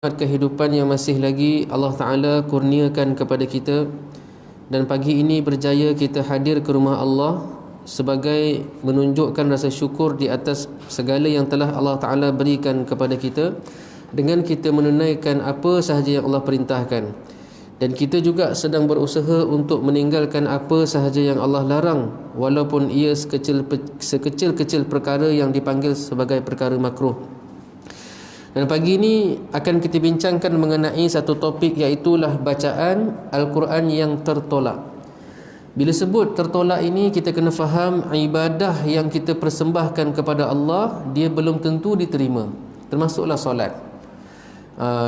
Kehidupan yang masih lagi Allah Ta'ala kurniakan kepada kita, dan pagi ini berjaya kita hadir ke rumah Allah sebagai menunjukkan rasa syukur di atas segala yang telah Allah Ta'ala berikan kepada kita, dengan kita menunaikan apa sahaja yang Allah perintahkan, dan kita juga sedang berusaha untuk meninggalkan apa sahaja yang Allah larang, walaupun ia sekecil-kecil perkara yang dipanggil sebagai perkara makruh. Dan pagi ini akan kita bincangkan mengenai satu topik, iaitulah bacaan Al-Quran yang tertolak. Bila sebut tertolak ini, kita kena faham ibadah yang kita persembahkan kepada Allah, dia belum tentu diterima, termasuklah solat.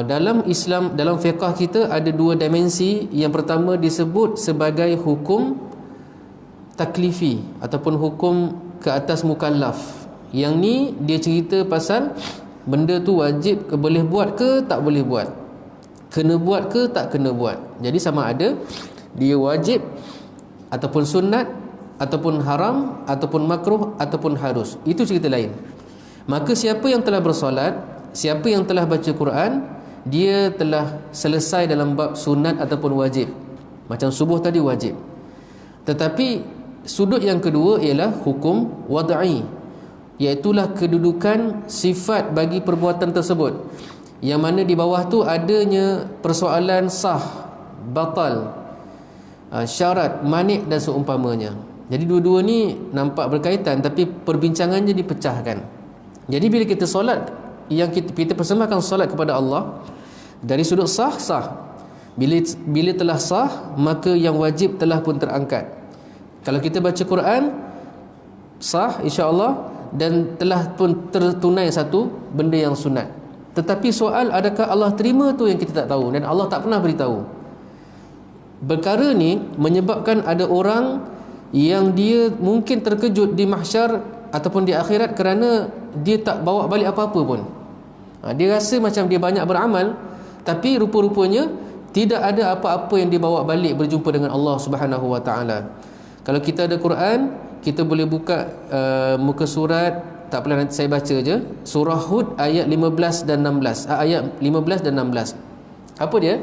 Dalam Islam, dalam fiqah kita ada dua dimensi. Yang pertama disebut sebagai hukum taklifi ataupun hukum ke atas mukallaf. Yang ni dia cerita pasal benda tu wajib ke, boleh buat ke tak boleh buat, kena buat ke tak kena buat. Jadi sama ada dia wajib ataupun sunat, ataupun haram, ataupun makruh, ataupun harus. Itu cerita lain. Maka siapa yang telah bersolat, siapa yang telah baca Quran, dia telah selesai dalam bab sunat ataupun wajib. Macam subuh tadi wajib. Tetapi sudut yang kedua ialah hukum wad'i, iaitulah kedudukan sifat bagi perbuatan tersebut, yang mana di bawah tu adanya persoalan sah, batal, syarat, manik dan seumpamanya. Jadi dua-dua ni nampak berkaitan, tapi perbincangannya dipecahkan. Jadi bila kita solat, yang kita persembahkan solat kepada Allah dari sudut sah. Bila telah sah, maka yang wajib telah pun terangkat. Kalau kita baca Quran sah insya-Allah, dan telah pun tertunai satu benda yang sunat. Tetapi soal, adakah Allah terima, tu yang kita tak tahu, dan Allah tak pernah beritahu. Perkara ni menyebabkan ada orang yang dia mungkin terkejut di mahsyar ataupun di akhirat kerana dia tak bawa balik apa-apa pun. Dia rasa macam dia banyak beramal, tapi rupa-rupanya tidak ada apa-apa yang dibawa balik berjumpa dengan Allah Subhanahu Wa Taala. Kalau kita ada Quran, kita boleh buka muka surat, tak apalah nanti saya baca je, surah Hud ayat 15 dan 16. Ayat 15 dan 16. Apa dia?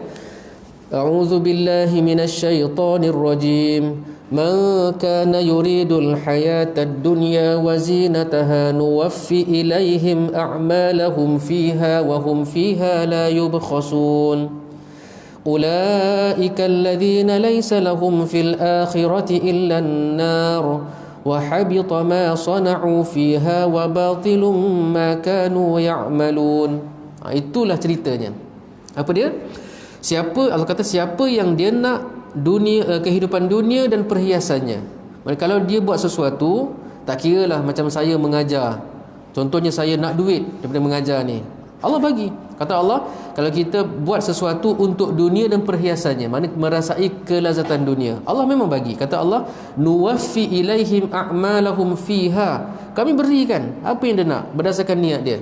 A'udzu billahi minasyaitonir rajim. Man kana yuridul hayatad dunya wa zinataha nuwaffi ilaihim a'malahum fiha wa hum fiha la yubkhasun. Ulaika alladhina laysa lahum fil akhirati illa an-nar wa habita ma sana'u fiha wa batilum ma kanu ya'malun. Itulah ceritanya. Apa dia? Allah kata siapa yang dia nak dunia, kehidupan dunia dan perhiasannya. Kalau dia buat sesuatu, tak kiralah macam saya mengajar. Contohnya saya nak duit daripada mengajar ni, Allah bagi. Kata Allah, kalau kita buat sesuatu untuk dunia dan perhiasannya, maknanya merasai kelazatan dunia, Allah memang bagi. Kata Allah, nuwaffi ilaihim a'malahum fiha. Kami berikan apa yang dia nak berdasarkan niat dia.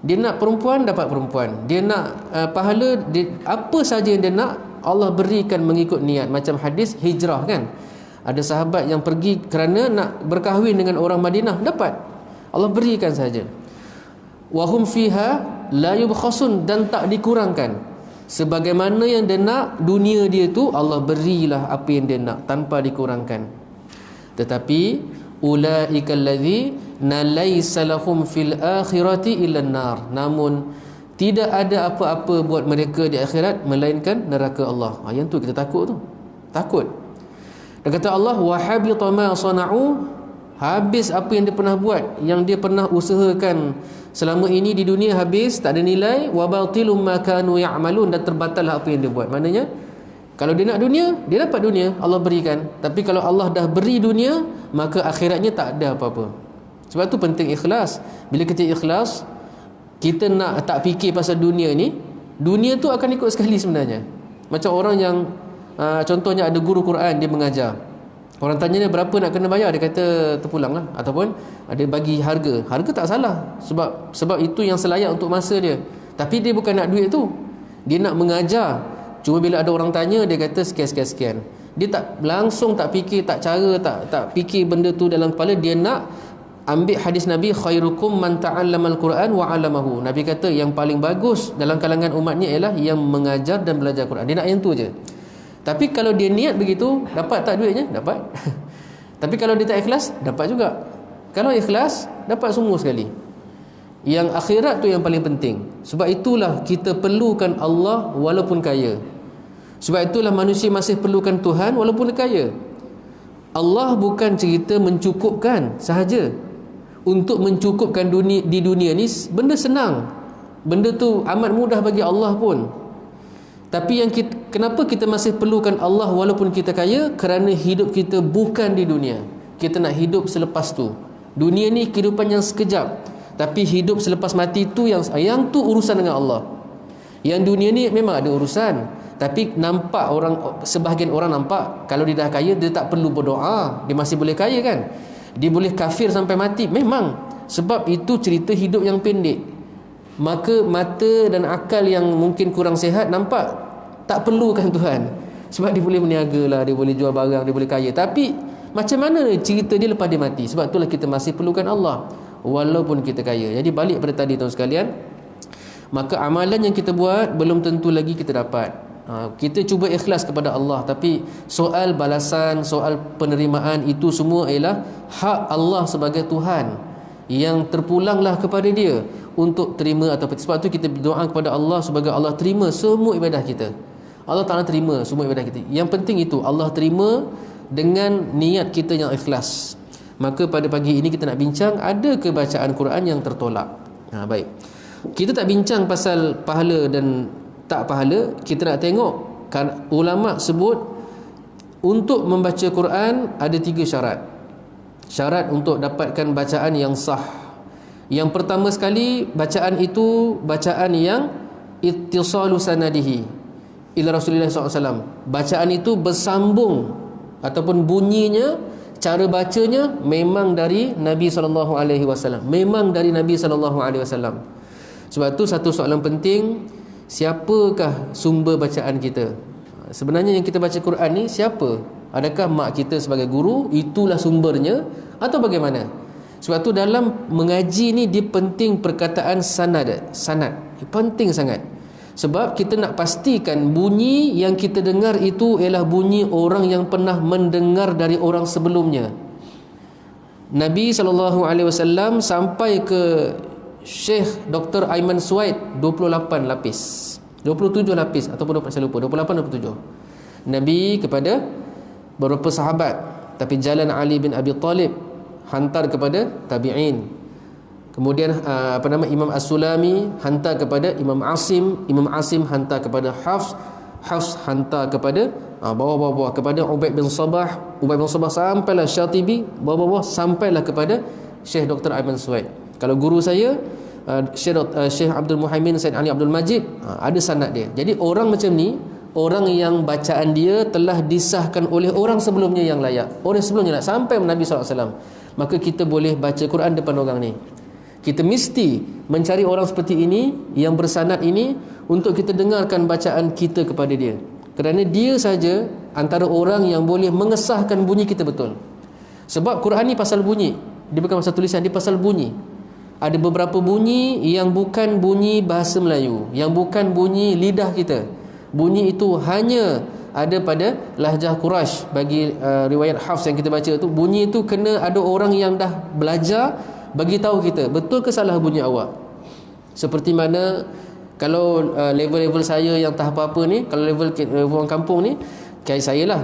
Dia nak perempuan, dapat perempuan. Dia nak pahala, apa saja yang dia nak, Allah berikan mengikut niat. Macam hadis hijrah kan, ada sahabat yang pergi kerana nak berkahwin dengan orang Madinah, dapat, Allah berikan saja. Wahum fiha la yubkhasun, dan tak dikurangkan. Sebagaimana yang dia nak, dunia dia tu Allah berilah apa yang dia nak tanpa dikurangkan. Tetapi ulaika alladzina laysa lahum fil akhirati illa an-nar, namun tidak ada apa-apa buat mereka di akhirat melainkan neraka Allah. Yang tu kita takut tu. Takut. Dan kata Allah, wa habita ma sana'u, habis apa yang dia pernah buat, yang dia pernah usahakan selama ini di dunia, habis, tak ada nilai. Wa batilum ma kanu ya'malun, dan terbatallah apa yang dia buat. Maknanya kalau dia nak dunia, dia dapat dunia, Allah berikan. Tapi kalau Allah dah beri dunia, maka akhiratnya tak ada apa-apa. Sebab tu penting ikhlas. Bila kita ikhlas, kita nak tak fikir pasal dunia ni, dunia tu akan ikut sekali sebenarnya. Macam orang yang contohnya ada guru Quran, dia mengajar. Orang tanya dia berapa nak kena bayar, dia kata terpulang lah, ataupun ada bagi harga. Harga tak salah, sebab itu yang selayak untuk masa dia. Tapi dia bukan nak duit tu, dia nak mengajar. Cuma bila ada orang tanya, dia kata sekian. Dia tak langsung, tak fikir, tak cara, tak fikir benda tu dalam kepala. Dia nak ambil hadis Nabi, khairukum man ta'allamal Quran wa 'allamahu. Nabi kata yang paling bagus dalam kalangan umat ni ialah yang mengajar dan belajar Quran. Dia nak yang tu je. Tapi kalau dia niat begitu, dapat tak duitnya? Dapat. Tapi kalau dia tak ikhlas, dapat juga. Kalau ikhlas, dapat semua sekali. Yang akhirat tu yang paling penting. Sebab itulah kita perlukan Allah walaupun kaya. Sebab itulah manusia masih perlukan Tuhan walaupun kaya. Allah bukan cerita mencukupkan sahaja. Untuk mencukupkan di dunia ni benda senang. Benda tu amat mudah bagi Allah pun. Tapi kenapa kita masih perlukan Allah walaupun kita kaya? Kerana hidup kita bukan di dunia. Kita nak hidup selepas tu. Dunia ni kehidupan yang sekejap. Tapi hidup selepas mati tu yang tu urusan dengan Allah. Yang dunia ni memang ada urusan. Tapi nampak sebahagian orang nampak kalau dia dah kaya dia tak perlu berdoa, dia masih boleh kaya kan. Dia boleh kafir sampai mati. Memang. Sebab itu cerita hidup yang pendek. Maka mata dan akal yang mungkin kurang sihat nampak tak perlukan Tuhan. Sebab dia boleh berniaga lah, dia boleh jual barang, dia boleh kaya. Tapi macam mana cerita dia lepas dia mati? Sebab itulah kita masih perlukan Allah walaupun kita kaya. Jadi balik pada tadi tuan sekalian, maka amalan yang kita buat belum tentu lagi kita dapat. Kita cuba ikhlas kepada Allah, tapi soal balasan, soal penerimaan itu semua ialah hak Allah sebagai Tuhan, yang terpulanglah kepada Dia untuk terima atau tidak. Sebab tu kita berdoa kepada Allah sebagai Allah terima semua ibadah kita. Allah Ta'ala terima semua ibadah kita. Yang penting itu Allah terima dengan niat kita yang ikhlas. Maka pada pagi ini kita nak bincang, ada ke bacaan Quran yang tertolak? Baik. Kita tak bincang pasal pahala dan tak pahala. Kita nak tengok kan, ulama sebut untuk membaca Quran ada 3 syarat. Syarat untuk dapatkan bacaan yang sah. Yang pertama sekali, bacaan itu bacaan yang ittisalu sanadihi ila Rasulullah SAW. Bacaan itu bersambung ataupun bunyinya, cara bacanya memang dari Nabi SAW. Memang dari Nabi SAW. Sebab tu satu soalan penting, siapakah sumber bacaan kita? Sebenarnya yang kita baca Quran ni siapa? Adakah mak kita sebagai guru itulah sumbernya atau bagaimana? Sebab tu dalam mengaji ni dia penting perkataan sanad. Penting sangat. Sebab kita nak pastikan bunyi yang kita dengar itu ialah bunyi orang yang pernah mendengar dari orang sebelumnya. Nabi SAW sampai ke Syekh Dr. Aiman Suwaid 28 lapis, 27 lapis ataupun saya lupa 28 atau 27. Nabi kepada beberapa sahabat, tapi jalan Ali bin Abi Talib hantar kepada tabi'in. Kemudian Imam As-Sulami hantar kepada Imam Asim, Imam Asim hantar kepada Hafs, Hafs hantar kepada bawah-bawah kepada Ubaid bin Sabah, Ubaid bin Sabah sampailah Syatibi, bawah-bawah sampailah kepada Syekh Dr. Aiman Suwaid. Kalau guru saya Syekh Abdul Muhaimin Said Ali Abdul Majid, ada sanad dia. Jadi orang macam ni, orang yang bacaan dia telah disahkan oleh orang sebelumnya yang layak, orang sebelumnya sampai Nabi SAW. Maka kita boleh baca Quran depan orang ni. Kita mesti mencari orang seperti ini, yang bersanad ini, untuk kita dengarkan bacaan kita kepada dia. Kerana dia saja antara orang yang boleh mengesahkan bunyi kita betul. Sebab Quran ni pasal bunyi, dia bukan pasal tulisan, dia pasal bunyi. Ada beberapa bunyi yang bukan bunyi bahasa Melayu, yang bukan bunyi lidah kita. Bunyi itu hanya ada pada lahjah Quraisy. Bagi riwayat Hafs yang kita baca tu, bunyi itu kena ada orang yang dah belajar bagi tahu kita betul ke salah bunyi awak. Seperti mana kalau level-level saya yang tak apa-apa ni, kalau level orang kampung ni, kayak saya lah,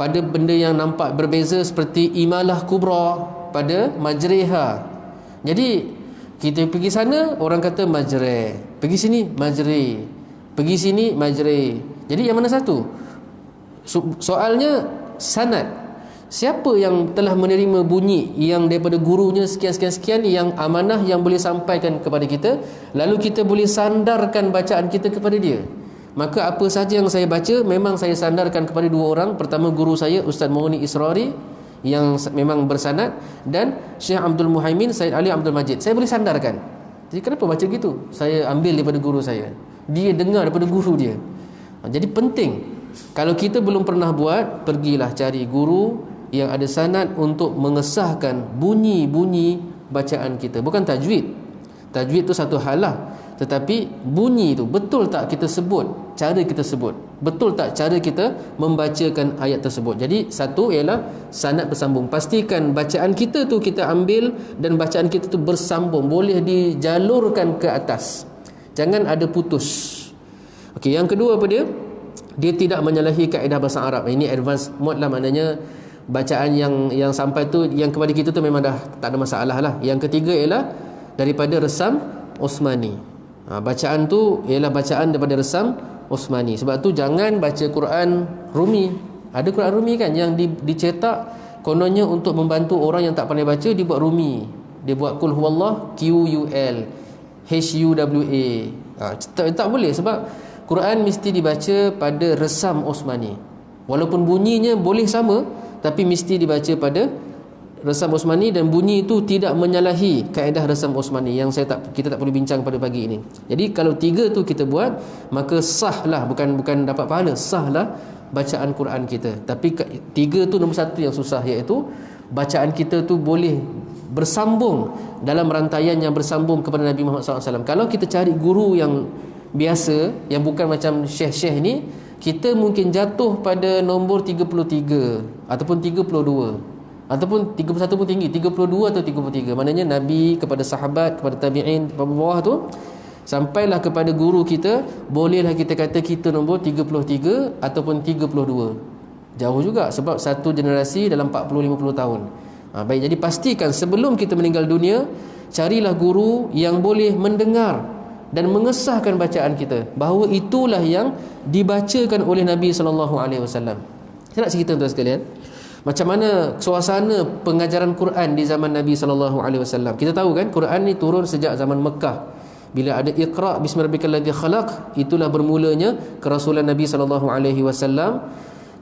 pada benda yang nampak berbeza seperti imalah kubra pada majriha. Jadi kita pergi sana orang kata majri, pergi sini majri, pergi sini majri. Jadi yang mana satu? Soalnya sanad. Siapa yang telah menerima bunyi yang daripada gurunya sekian-sekian-sekian, yang amanah yang boleh sampaikan kepada kita, lalu kita boleh sandarkan bacaan kita kepada dia. Maka apa saja yang saya baca memang saya sandarkan kepada 2 orang. Pertama guru saya Ustaz Mauni Israri yang memang bersanad, dan Syekh Abdul Muhaimin Said Ali Abdul Majid. Saya boleh sandarkan. Jadi kenapa baca gitu? Saya ambil daripada guru saya, dia dengar daripada guru dia. Jadi penting, kalau kita belum pernah buat, pergilah cari guru yang ada sanad untuk mengesahkan bunyi-bunyi bacaan kita. Bukan tajwid. Tajwid tu satu hal lah, tetapi bunyi tu betul tak kita sebut, cara kita sebut, betul tak cara kita membacakan ayat tersebut. Jadi satu ialah sanad bersambung. Pastikan bacaan kita tu kita ambil dan bacaan kita tu bersambung, boleh dijalurkan ke atas, jangan ada putus. Okey, yang kedua apa dia? Dia tidak menyalahi kaedah bahasa Arab. Ini advanced mode lah, maknanya bacaan yang sampai tu, yang kepada kita tu memang dah tak ada masalah lah. Yang ketiga ialah daripada resam Osmani. Bacaan tu ialah bacaan daripada resam Osmani. Sebab tu jangan baca Quran Rumi. Ada Quran Rumi kan yang dicetak kononnya untuk membantu orang yang tak pandai baca, dia buat Rumi. Dia buat Qul Huwallah QUL HUWA. Tak boleh, sebab Quran mesti dibaca pada resam Osmani. Walaupun bunyinya boleh sama, tapi mesti dibaca pada resam Osmani, dan bunyi itu tidak menyalahi kaedah resam Osmani yang kita tak perlu bincang pada pagi ini. Jadi kalau tiga tu kita buat, maka sahlah, bukan dapat pahala, sahlah bacaan Quran kita. Tapi tiga tu nombor satu yang susah, iaitu bacaan kita tu boleh bersambung dalam rantaian yang bersambung kepada Nabi Muhammad SAW. Kalau kita cari guru yang biasa, yang bukan macam syekh-syekh ni, kita mungkin jatuh pada nombor 33 ataupun 32 ataupun 31 pun tinggi, 32 atau 33. Maknanya Nabi kepada sahabat, kepada tabi'in, bawah tu, sampailah kepada guru kita, bolehlah kita kata kita nombor 33 ataupun 32. Jauh juga, sebab satu generasi dalam 40-50 tahun. Baik, jadi pastikan sebelum kita meninggal dunia, carilah guru yang boleh mendengar dan mengesahkan bacaan kita, bahawa itulah yang dibacakan oleh Nabi SAW. Saya nak cerita tuan sekalian, macam mana suasana pengajaran Quran di zaman Nabi SAW. Kita tahu kan, Quran ni turun sejak zaman Mekah. Bila ada Iqra' bismi rabbikal ladzi khalaq, itulah bermulanya kerasulan Nabi SAW.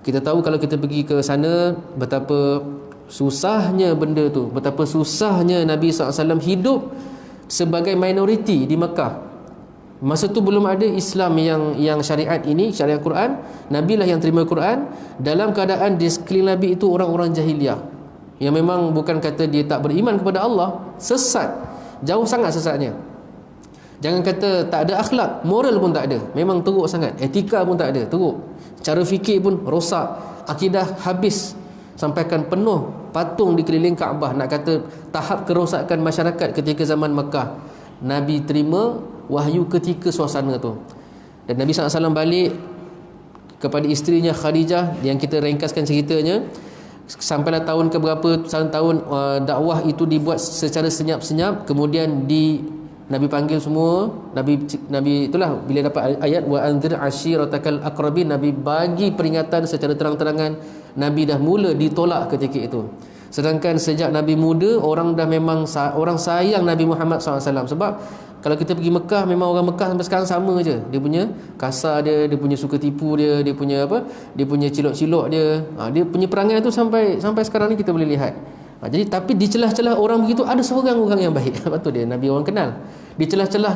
Kita tahu kalau kita pergi ke sana, betapa susahnya benda tu, betapa susahnya Nabi SAW hidup sebagai minoriti di Mekah. Masa tu belum ada Islam yang syariat ini, syariat Quran. Nabi lah yang terima Quran. Dalam keadaan di sekeliling Nabi itu orang-orang jahiliah, yang memang bukan kata dia tak beriman kepada Allah, sesat, jauh sangat sesatnya. Jangan kata tak ada akhlak, moral pun tak ada, memang teruk sangat. Etika pun tak ada, teruk. Cara fikir pun rosak, akidah habis, sampaikan penuh patung di keliling Kaabah. Nak kata tahap kerosakan masyarakat ketika zaman Mekah. Nabi terima wahyu ketika suasana tu, dan Nabi SAW balik kepada isterinya Khadijah, yang kita ringkaskan ceritanya. Sampailah tahun ke berapa, tahun dakwah itu dibuat secara senyap-senyap. Kemudian Nabi panggil semua, Nabi itulah bila dapat ayat wa anzir ashiratakal aqrabin, Nabi bagi peringatan secara terang-terangan. Nabi dah mula ditolak ketika itu. Sedangkan sejak Nabi muda, orang dah memang orang sayang Nabi Muhammad SAW. Sebab kalau kita pergi Mekah, memang orang Mekah sampai sekarang sama je. Dia punya kasar dia punya suka tipu dia punya apa, dia punya cilok-cilok dia. Dia punya perangai tu sampai sekarang ni kita boleh lihat. Jadi tapi di celah-celah orang begitu ada seorang orang yang baik. Lepas tu dia Nabi orang kenal. Di celah-celah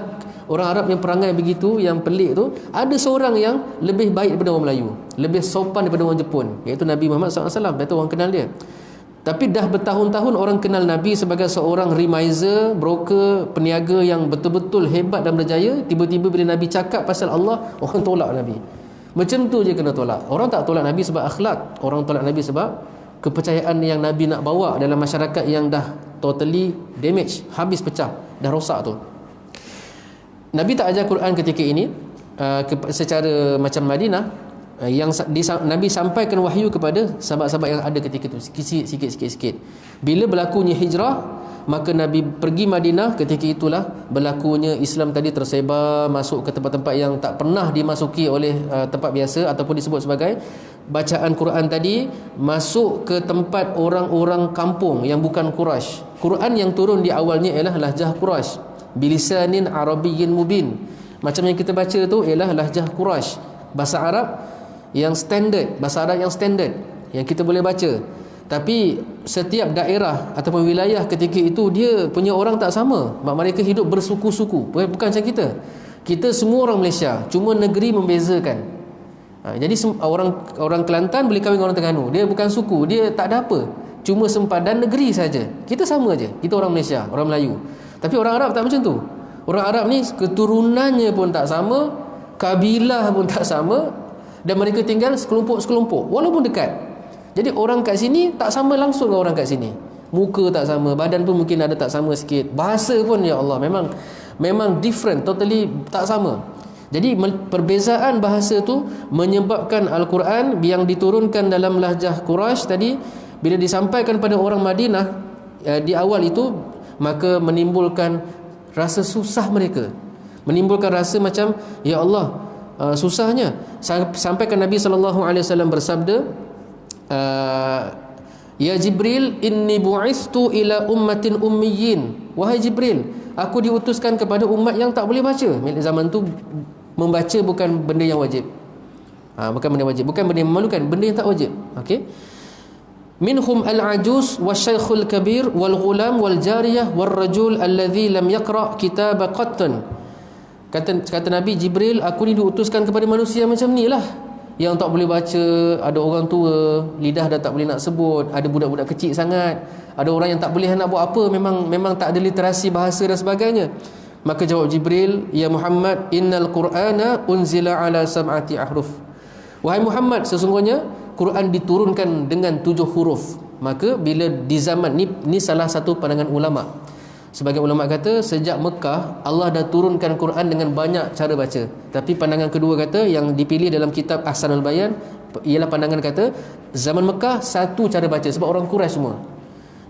orang Arab yang perangai begitu, yang pelik tu, ada seorang yang lebih baik daripada orang Melayu, lebih sopan daripada orang Jepun, iaitu Nabi Muhammad SAW. Dia tu orang kenal dia. Tapi dah bertahun-tahun orang kenal Nabi sebagai seorang remiser, broker, peniaga yang betul-betul hebat dan berjaya. Tiba-tiba bila Nabi cakap pasal Allah, orang tolak Nabi. Macam tu je kena tolak. Orang tak tolak Nabi sebab akhlak, orang tolak Nabi sebab kepercayaan yang Nabi nak bawa dalam masyarakat yang dah totally damage, habis pecah, dah rosak tu. Nabi tak ajar Quran ketika ini secara macam Madinah, yang Nabi sampaikan wahyu kepada sahabat-sahabat yang ada ketika itu sikit-sikit. Bila berlakunya hijrah, maka Nabi pergi Madinah. Ketika itulah berlakunya Islam tadi tersebar masuk ke tempat-tempat yang tak pernah dimasuki oleh tempat biasa ataupun disebut sebagai bacaan Quran tadi, masuk ke tempat orang-orang kampung yang bukan Quraisy. Quran yang turun di awalnya ialah lahjah Quraisy, bilisanin arabiyyin mubin. Macam yang kita baca tu ialah lahjah Quraisy, bahasa Arab yang standard, bahasa Arab yang standard yang kita boleh baca. Tapi setiap daerah ataupun wilayah ketika itu dia punya orang tak sama. Mereka hidup bersuku-suku, bukan macam kita. Kita semua orang Malaysia, cuma negeri membezakan. Jadi orang Kelantan boleh kahwin dengan orang Terengganu. Dia bukan suku, dia tak ada apa, cuma sempadan negeri saja. Kita sama aja, kita orang Malaysia, orang Melayu. Tapi orang Arab tak macam tu. Orang Arab ni keturunannya pun tak sama, kabilah pun tak sama, dan mereka tinggal sekelompok-sekelompok walaupun dekat. Jadi orang kat sini tak sama langsung dengan orang kat sini. Muka tak sama, badan pun mungkin ada tak sama sikit. Bahasa pun ya Allah memang different, totally tak sama. Jadi perbezaan bahasa tu menyebabkan Al-Quran yang diturunkan dalam lahjah Quraisy tadi, bila disampaikan pada orang Madinah di awal itu, maka menimbulkan rasa susah mereka, menimbulkan rasa macam ya Allah, susahnya. Sampaikan Nabi SAW bersabda, ya Jibril, inni bu'istu ila ummatin ummiyin. Wahai Jibril, aku diutuskan kepada umat yang tak boleh baca. Zaman tu membaca bukan benda yang wajib. Bukan benda wajib, bukan benda yang memalukan, benda yang tak wajib. Okey. Minhum al-ajuz wasyaikhul kabir wal ghulam wal jariyah wal rajul alladhi lam yaqra kitab qattan. Kata Nabi Jibril, aku ni diutuskan kepada manusia macam ni lah, yang tak boleh baca, ada orang tua, lidah dah tak boleh nak sebut, ada budak-budak kecil sangat, ada orang yang tak boleh nak buat apa, memang tak ada literasi bahasa dan sebagainya. Maka jawab Jibril, ya Muhammad, innal Qur'ana unzila ala sab'ati ahruf. Wahai Muhammad, sesungguhnya Quran diturunkan dengan 7 huruf. Maka bila di zaman ni salah satu pandangan ulama. Sebagian ulama kata sejak Mekah Allah dah turunkan Quran dengan banyak cara baca. Tapi pandangan kedua kata, yang dipilih dalam kitab Ahsanul Bayan, ialah pandangan kata zaman Mekah satu cara baca, sebab orang Quraisy semua.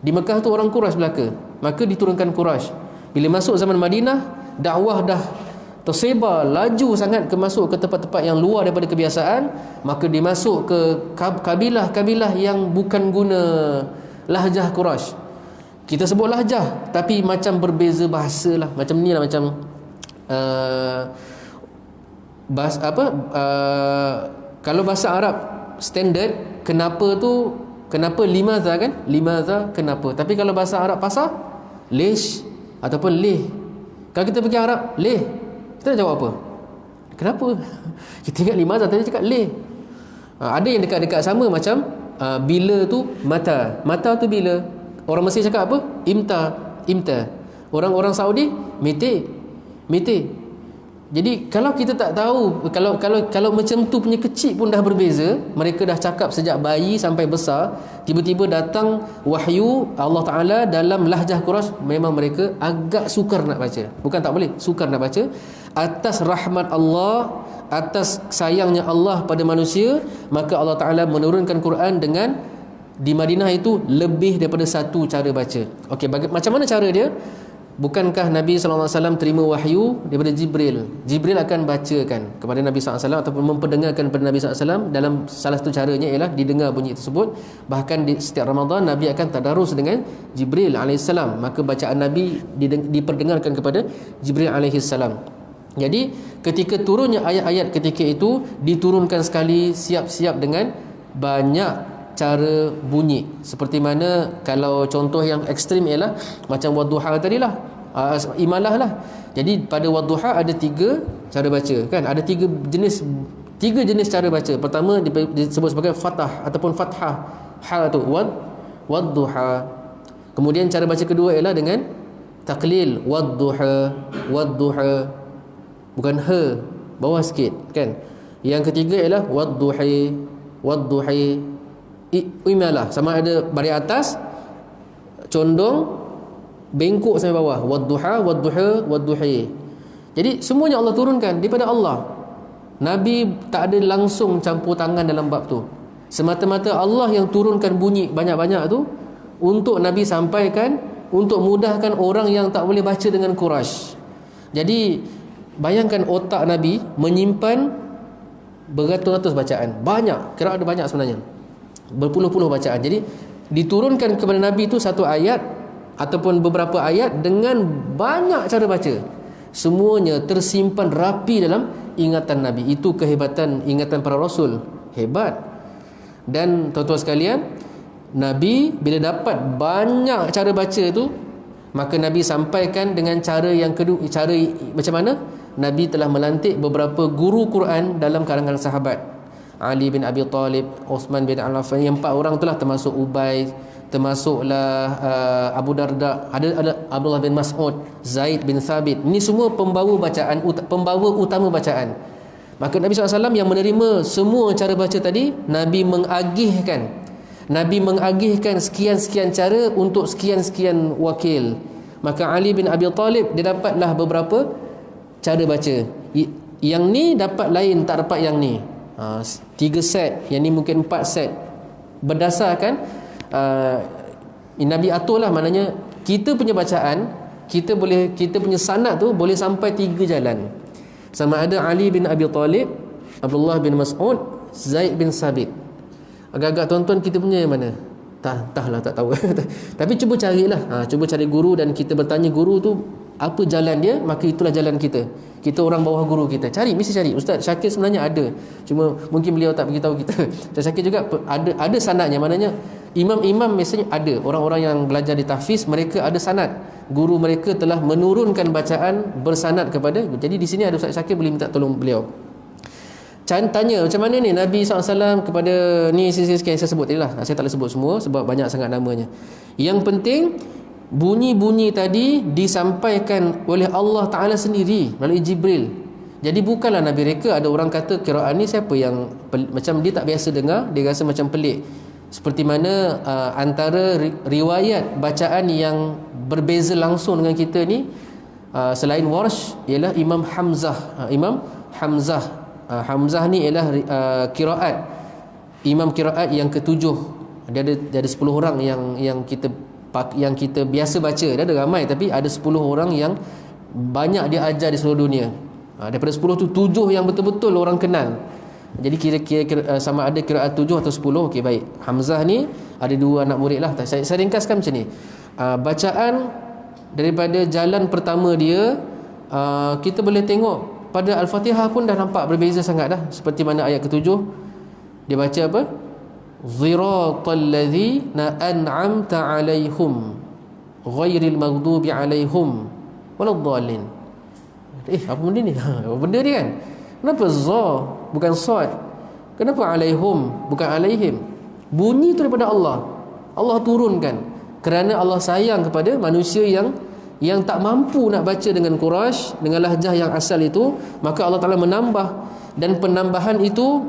Di Mekah tu orang Quraisy belaka, maka diturunkan Quraisy. Bila masuk zaman Madinah, dakwah dah tersebar laju sangat masuk ke tempat-tempat yang luar daripada kebiasaan, maka dimasuk ke kabilah-kabilah yang bukan guna lahjah Quraisy. Kita sebut lahjah tapi macam berbeza bahasa lah, macam ni lah, macam kalau bahasa Arab standard, kenapa limadha kan, limadha kenapa. Tapi kalau bahasa Arab pasar, lish ataupun leh. Kalau kita pergi Arab, leh, kita nak jawab apa? Kenapa? Kita ingat limadha, tadi cakap leh. Ada yang dekat-dekat sama, macam bila tu mata tu bila. Orang Mesir cakap apa? Imta. Orang Saudi mete. Jadi kalau kita tak tahu, kalau macam tu punya kecil pun dah berbeza, mereka dah cakap sejak bayi sampai besar, tiba-tiba datang wahyu Allah Ta'ala dalam lahjah Quraisy, memang mereka agak sukar nak baca. Bukan tak boleh, sukar nak baca. Atas rahmat Allah, atas sayangnya Allah pada manusia, maka Allah Ta'ala menurunkan Quran dengan, di Madinah itu, lebih daripada satu cara baca. Okey, macam mana cara dia? Bukankah Nabi SAW terima wahyu daripada Jibril? Jibril akan bacakan kepada Nabi SAW ataupun memperdengarkan kepada Nabi SAW. Dalam salah satu caranya ialah didengar bunyi tersebut. Bahkan di setiap Ramadan Nabi akan tadarus dengan Jibril AS. Maka bacaan Nabi diperdengarkan kepada Jibril AS. Jadi ketika turunnya ayat-ayat ketika itu, diturunkan sekali, siap-siap dengan banyak cara bunyi. Seperti mana, kalau contoh yang ekstrim ialah macam wadduha tadilah, imalah lah. Jadi pada wadduha ada 3 cara baca kan, ada 3 jenis cara baca. Pertama disebut sebagai fatah ataupun fathah, ha tu wadduha. Kemudian cara baca kedua ialah dengan taklil, wadduha, bukan ha, bawah sikit kan. Yang ketiga ialah wadduhi, imalah, sama ada baris atas, condong, bengkok sampai bawah, wadduhi. Jadi semuanya Allah turunkan daripada Allah. Nabi tak ada langsung campur tangan dalam bab tu. Semata-mata Allah yang turunkan bunyi banyak-banyak tu untuk Nabi sampaikan, untuk mudahkan orang yang tak boleh baca dengan Quraisy. Jadi bayangkan otak Nabi menyimpan beratus-ratus bacaan. Banyak, kira ada banyak sebenarnya, berpuluh-puluh bacaan. Jadi diturunkan kepada Nabi itu satu ayat ataupun beberapa ayat dengan banyak cara baca. Semuanya tersimpan rapi dalam ingatan Nabi. Itu kehebatan ingatan para Rasul. Hebat. Dan tuan-tuan sekalian, Nabi bila dapat banyak cara baca itu, maka Nabi sampaikan dengan cara yang kedua. Cara macam mana? Nabi telah melantik beberapa guru Quran dalam kalangan sahabat. Ali bin Abi Talib, Uthman bin Affan. Yang 4 orang itulah termasuk Ubay, termasuklah Abu Darda, ada Abdullah bin Mas'ud, Zaid bin Thabit. Ini semua pembawa bacaan, pembawa utama bacaan. Maka Nabi SAW yang menerima semua cara baca tadi, Nabi mengagihkan sekian-sekian cara untuk sekian-sekian wakil. Maka Ali bin Abi Talib dia dapatlah beberapa cara baca. Yang ni dapat lain, tak dapat yang ni. 3 set, yang ni mungkin 4 set. Berdasarkan Nabi aturlah, maknanya kita punya bacaan, kita punya sanad tu boleh sampai 3 jalan. Sama ada Ali bin Abi Talib, Abdullah bin Mas'ud, Zaid bin Sabit. Agak-agak tuan-tuan kita punya yang mana? Entahlah, tak tahu. Tapi cuba carilah. Cuba cari guru dan kita bertanya guru tu apa jalan dia, maka itulah jalan kita. Kita orang bawah guru kita. Mesti cari. Ustaz Syakir sebenarnya ada. Cuma mungkin beliau tak beritahu kita. Ustaz Syakir juga ada sanadnya. Maknanya imam-imam biasanya ada. Orang-orang yang belajar di tahfiz, mereka ada sanad. Guru mereka telah menurunkan bacaan bersanad kepada. Jadi di sini ada Ustaz Syakir, boleh minta tolong beliau. Tanya macam mana ni Nabi SAW kepada ni sikit-sikit yang saya sebut tadi lah. Saya tak boleh sebut semua sebab banyak sangat namanya. Yang penting bunyi-bunyi tadi disampaikan oleh Allah Ta'ala sendiri melalui Jibril. Jadi bukanlah Nabi reka. Ada orang kata qiraat ni siapa yang macam dia tak biasa dengar, dia rasa macam pelik. Seperti mana antara riwayat bacaan yang berbeza langsung dengan kita ni, selain Warsh, ialah Imam Hamzah. Hamzah ni ialah imam qiraat yang ke-7. Dia ada 10 orang yang kita biasa baca. Dia ada ramai, tapi ada 10 orang yang banyak dia ajar di seluruh dunia. Daripada 10 tu 7 yang betul-betul orang kenal. Jadi kira-kira sama ada qiraat 7 atau 10. Okey, baik. Hamzah ni ada 2 anak murid lah. Saya ringkaskan macam ni. Bacaan daripada jalan pertama dia, kita boleh tengok pada Al-Fatihah pun dah nampak berbeza sangat dah. Seperti mana ayat ke-7 dia baca apa? Ziratal ladzina an'amta 'alaihim ghairil maghdubi 'alaihim waladdallin. Apa benda ni? Apa benda ni kan? Kenapa za bukan sad? Kenapa 'alaihim bukan 'alaihim? Bunyi tu daripada Allah. Allah turunkan kerana Allah sayang kepada manusia yang tak mampu nak baca dengan Quraisy, dengan lahjah yang asal itu. Maka Allah Ta'ala menambah, dan penambahan itu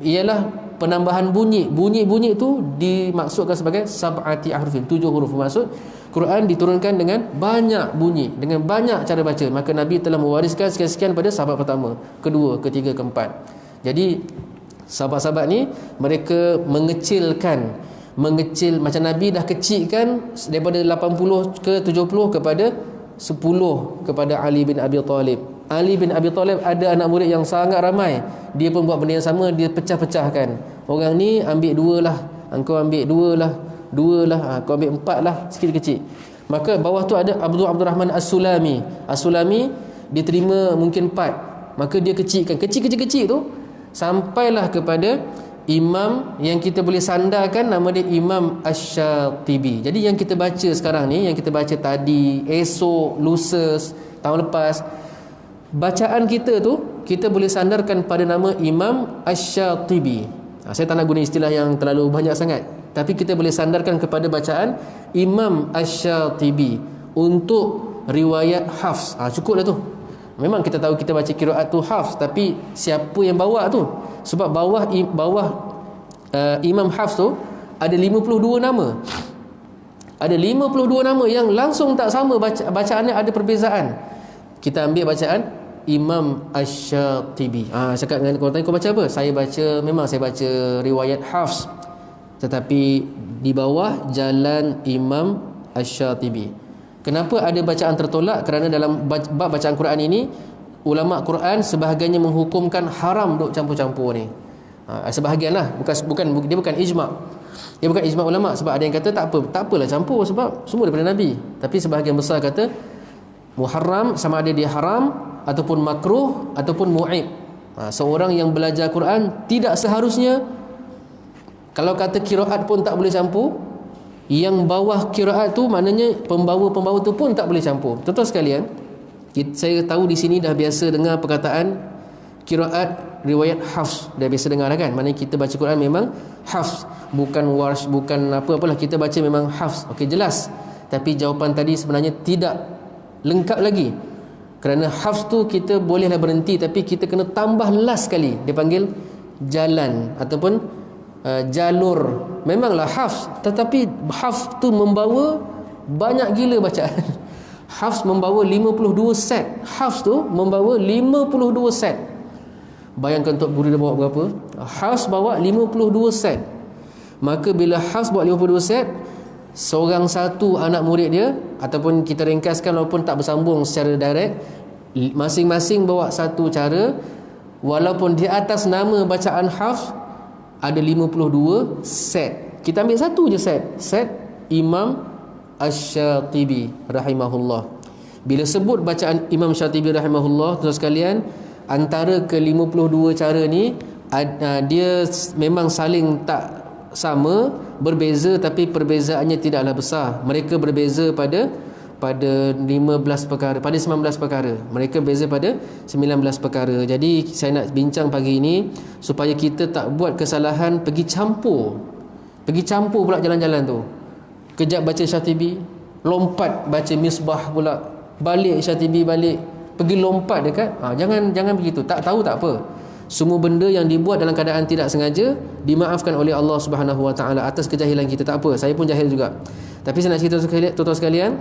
ialah penambahan bunyi. Bunyi-bunyi itu dimaksudkan sebagai sab'ati ahrufin, 7 huruf. Maksud Quran diturunkan dengan banyak bunyi, dengan banyak cara baca. Maka Nabi telah mewariskan sekian-sekian pada sahabat pertama, kedua, ketiga, keempat. Jadi sahabat-sahabat ni mereka mengecil macam Nabi dah kecilkan daripada 80 ke 70 kepada 10 kepada Ali bin Abi Talib. Ali bin Abi Talib ada anak murid yang sangat ramai. Dia pun buat benda yang sama, dia pecah-pecahkan. Orang ni ambil 2 lah, engkau ambil 2 lah, 2 lah, kau ambil 4 lah, sikit kecil. Maka bawah tu ada Abdul Rahman As-Sulami. As-Sulami dia terima mungkin 4. Maka dia kecilkan, kecil tu sampailah kepada imam yang kita boleh sandarkan, nama dia Imam Asy-Syatibi. Jadi yang kita baca sekarang ni, yang kita baca tadi, esok, lusa, tahun lepas, bacaan kita tu kita boleh sandarkan pada nama Imam Asy-Syatibi. Saya tak nak guna istilah yang terlalu banyak sangat, tapi kita boleh sandarkan kepada bacaan Imam Asy-Syatibi untuk riwayat hafz. Cukuplah tu. Memang kita tahu kita baca qiraat tu hafz, tapi siapa yang bawa tu? Sebab bawah Imam Hafs tu ada 52 nama. Ada 52 nama yang langsung tak sama, bacaannya ada perbezaan. Kita ambil bacaan Imam Asy-Syatibi. Cakap dengan kau tanya kau baca apa? Saya baca riwayat Hafs, tetapi di bawah jalan Imam Asy-Syatibi. Kenapa ada bacaan tertolak? Kerana dalam bab bacaan Quran ini, ulama Quran sebahagiannya menghukumkan haram duk campur-campur ni. Sebahagian lah, bukan dia bukan ijma'. Dia bukan ijma' ulama, sebab ada yang kata tak apalah campur sebab semua daripada Nabi. Tapi sebahagian besar kata muharram sama ada dia haram ataupun makruh ataupun mu'ib. Seorang yang belajar Quran tidak seharusnya, kalau kata qiraat pun tak boleh campur, yang bawah qiraat tu maknanya pembawa-pembawa tu pun tak boleh campur. Tuan-tuan sekalian, saya tahu di sini dah biasa dengar perkataan qiraat riwayat hafz. Dah biasa dengar dah kan, maknanya kita baca Quran memang hafz, bukan warsh, bukan apa-apalah, kita baca memang hafz. Okey, jelas. Tapi jawapan tadi sebenarnya tidak lengkap lagi. Kerana hafz tu kita bolehlah berhenti, tapi kita kena tambah last sekali. Dia panggil jalan ataupun jalur. Memanglah hafz, tetapi hafz tu membawa banyak gila bacaan. Hafz membawa 52 set. Hafz tu membawa 52 set. Bayangkan Tok Guru dia bawa berapa? Hafz bawa 52 set. Maka bila Hafz bawa 52 set, seorang satu anak murid dia, ataupun kita ringkaskan walaupun tak bersambung secara direct, masing-masing bawa satu cara. Walaupun di atas nama bacaan Hafz ada 52 set. Kita ambil satu je set. Set Imam Asy-Syatibi rahimahullah. Bila sebut bacaan Imam Syatibi rahimahullah, tuan sekalian, antara ke-52 cara ni dia memang saling tak sama, berbeza, tapi perbezaannya tidaklah besar. Mereka berbeza pada 15 perkara, pada 19 perkara. Mereka beza pada 19 perkara. Jadi saya nak bincang pagi ini supaya kita tak buat kesalahan pergi campur pula jalan-jalan tu. Kejap baca Syatibi, lompat baca Misbah pula, balik Syatibi, balik pergi lompat dekat. Jangan begitu. Tak tahu tak apa. Semua benda yang dibuat dalam keadaan tidak sengaja dimaafkan oleh Allah Subhanahu Wa Taala atas kejahilan kita. Tak apa, saya pun jahil juga. Tapi saya nak cerita tuan-tuan sekalian,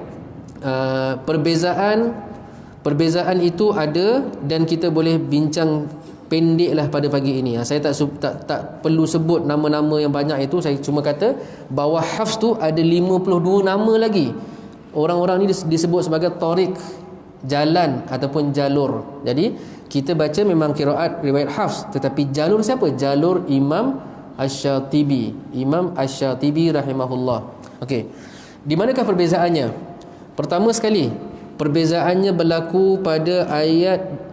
perbezaan itu ada dan kita boleh bincang pendeklah pada pagi ini. Saya tak perlu sebut nama-nama yang banyak itu. Saya cuma kata bahawa hafz tu ada 52 nama lagi. Orang-orang ni disebut sebagai tariq, jalan ataupun jalur. Jadi kita baca memang qiraat riwayat hafz, tetapi jalur siapa? Jalur Imam Asy-Syatibi. Imam Asy-Syatibi rahimahullah. Okey. Di manakah perbezaannya? Pertama sekali, perbezaannya berlaku pada ayat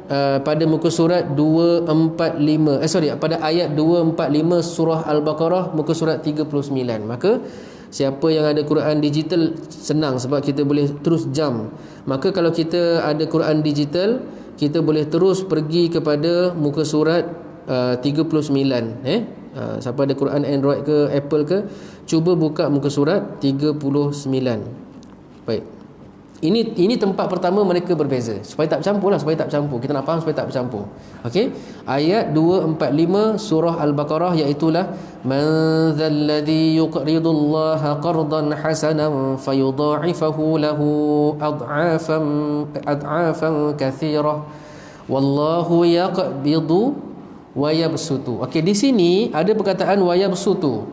pada muka surat 245. Pada ayat 245 surah Al-Baqarah muka surat 39. Maka siapa yang ada Quran digital senang sebab kita boleh terus jam. Maka kalau kita ada Quran digital, kita boleh terus pergi kepada muka surat 39. Siapa ada Quran Android ke Apple ke, cuba buka muka surat 39. Baik. Ini tempat pertama mereka berbeza. Supaya tak bercampur lah, Kita nak faham supaya tak bercampur. Okey. Ayat 245 surah Al-Baqarah, iaitulah man dzalladzi yuqridullaha qardan hasanan fayudha'ifahu lahu ad'afan katsirah wallahu yaqbidu wa yabsutu. Okey, di sini ada perkataan wa yabsutu.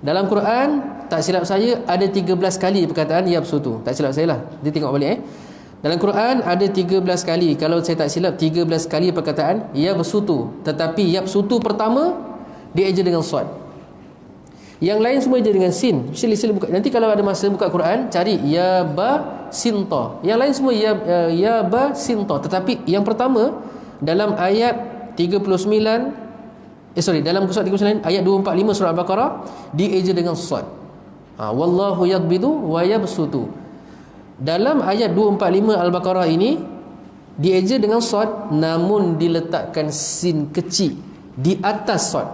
Dalam Quran, tak silap saya, ada 13 kali perkataan yabsutu. Tak silap saya lah. Dia tengok balik Dalam Quran ada 13 kali. Kalau saya tak silap, 13 kali perkataan yabsutu. Tetapi yabsutu pertama dia eja dengan sad. Yang lain semua eja dengan sin. Sila buka. Nanti kalau ada masa buka Quran, cari ya ba sinta. Yang lain semua ya ba sinta. Tetapi yang pertama dalam ayat 39, dalam surat 39 ayat 245 surah Al-Baqarah dieja dengan sad. Wallahu yaqbidu wa yabsutu. Dalam ayat 245 Al-Baqarah ini dieja dengan sad, namun diletakkan sin kecil di atas sad.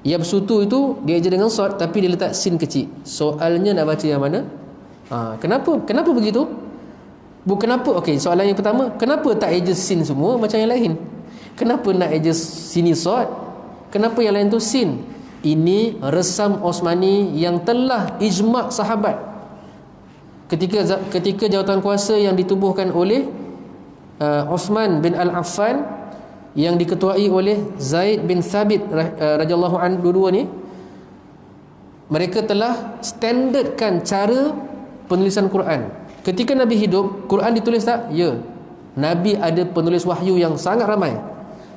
Yabsutu itu dieja dengan sad tapi diletak sin kecil. Soalnya nak baca yang mana? Kenapa begitu? Kenapa? Okey, soalan yang pertama, kenapa tak eja sin semua macam yang lain? Kenapa nak eja sini sad? Kenapa yang lain tu sin? Ini resam Osmani yang telah ijma' sahabat. Ketika jawatan kuasa yang ditubuhkan oleh Osman bin Al-Affan, yang diketuai oleh Zaid bin Thabit radhiyallahu anhu, dua-dua ni mereka telah standardkan cara penulisan Quran. Ketika Nabi hidup, Quran ditulis tak? Ya. Nabi ada penulis wahyu yang sangat ramai,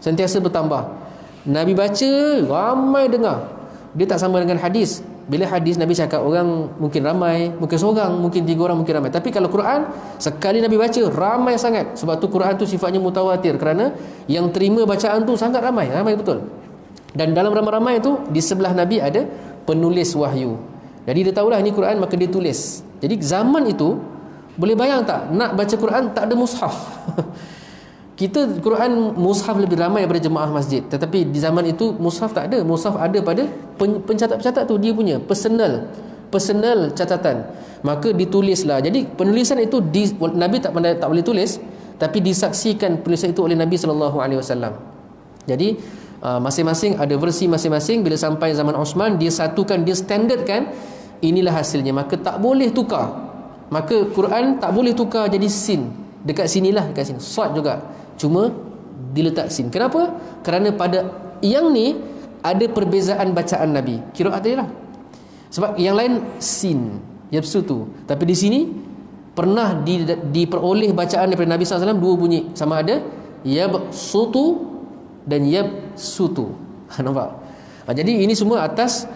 sentiasa bertambah. Nabi baca, ramai dengar. Dia tak sama dengan hadis. Bila hadis Nabi cakap orang mungkin ramai, mungkin seorang, mungkin 3 orang, mungkin ramai. Tapi kalau Quran, sekali Nabi baca, ramai sangat. Sebab tu Quran tu sifatnya mutawatir, kerana yang terima bacaan tu sangat ramai, ramai betul. Dan dalam ramai-ramai tu, di sebelah Nabi ada penulis wahyu. Jadi dia tahulah ini Quran, maka dia tulis. Jadi zaman itu, boleh bayang tak, nak baca Quran tak ada mushaf. Kita Quran mushaf lebih ramai daripada jemaah masjid, tetapi di zaman itu mushaf tak ada. Mushaf ada pada pencatat-pencatat tu, dia punya personal catatan. Maka ditulislah. Jadi penulisan itu Nabi tak boleh tulis, tapi disaksikan penulisan itu oleh Nabi sallallahu alaihi wasallam. Jadi masing-masing ada versi masing-masing. Bila sampai zaman Osman, dia satukan, dia standardkan, inilah hasilnya. Maka tak boleh tukar. Maka Quran tak boleh tukar jadi sin. Dekat sinilah, dekat sini. Sad juga. Cuma diletak sin. Kenapa? Kerana pada yang ni ada perbezaan bacaan Nabi. Qiraat dia lah. Sebab yang lain sin, yabsutu. Tapi di sini pernah diperoleh bacaan daripada Nabi SAW dua bunyi. Sama ada yabsutu dan yabsutu. Nampak? Jadi ini semua atas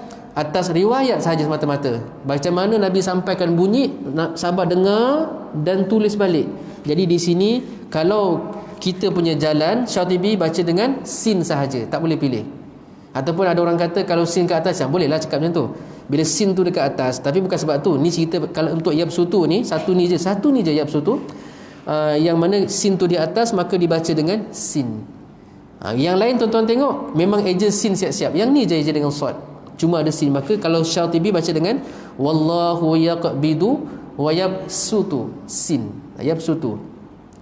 riwayat sahaja semata-mata. Macam mana Nabi sampaikan bunyi, sahabat dengar dan tulis balik. Jadi di sini kalau kita punya jalan, Syatibi baca dengan sin sahaja, tak boleh pilih. Ataupun ada orang kata kalau sin ke atas, bolehlah cakap macam tu. Bila sin tu dekat atas, tapi bukan sebab tu. Ni cerita kalau untuk yabsutu ni, satu ni je yabsutu. Yang mana sin tu di atas, maka dibaca dengan sin. Yang lain tuan-tuan tengok, memang eja sin siap-siap. Yang ni je dengan sad. Cuma ada sin. Maka kalau Syatibi baca dengan wallahu yaqbidu wa yabsutu, sin, yabsutu.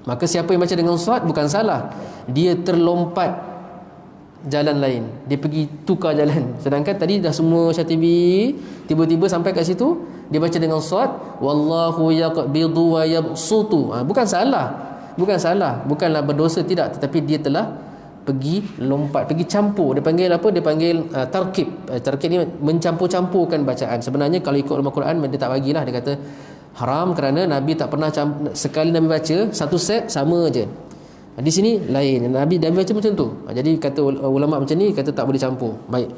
Maka siapa yang baca dengan sad bukan salah, dia terlompat jalan lain, dia pergi tukar jalan. Sedangkan tadi dah semua Syatibi, tiba-tiba sampai kat situ dia baca dengan sad wallahu yaqbidu wa yabsutu. Bukan salah, bukanlah berdosa, tidak, tetapi dia telah pergi lompat, pergi campur. Dia panggil apa? Dia panggil tarkib. Tarkib ni mencampur-campurkan bacaan. Sebenarnya kalau ikut ulama Quran dia tak bagilah, dia kata haram kerana Nabi tak pernah sekali Nabi baca satu set sama je. Di sini lain, Nabi baca macam tu. Jadi kata ulama macam ni, kata tak boleh campur. Baik.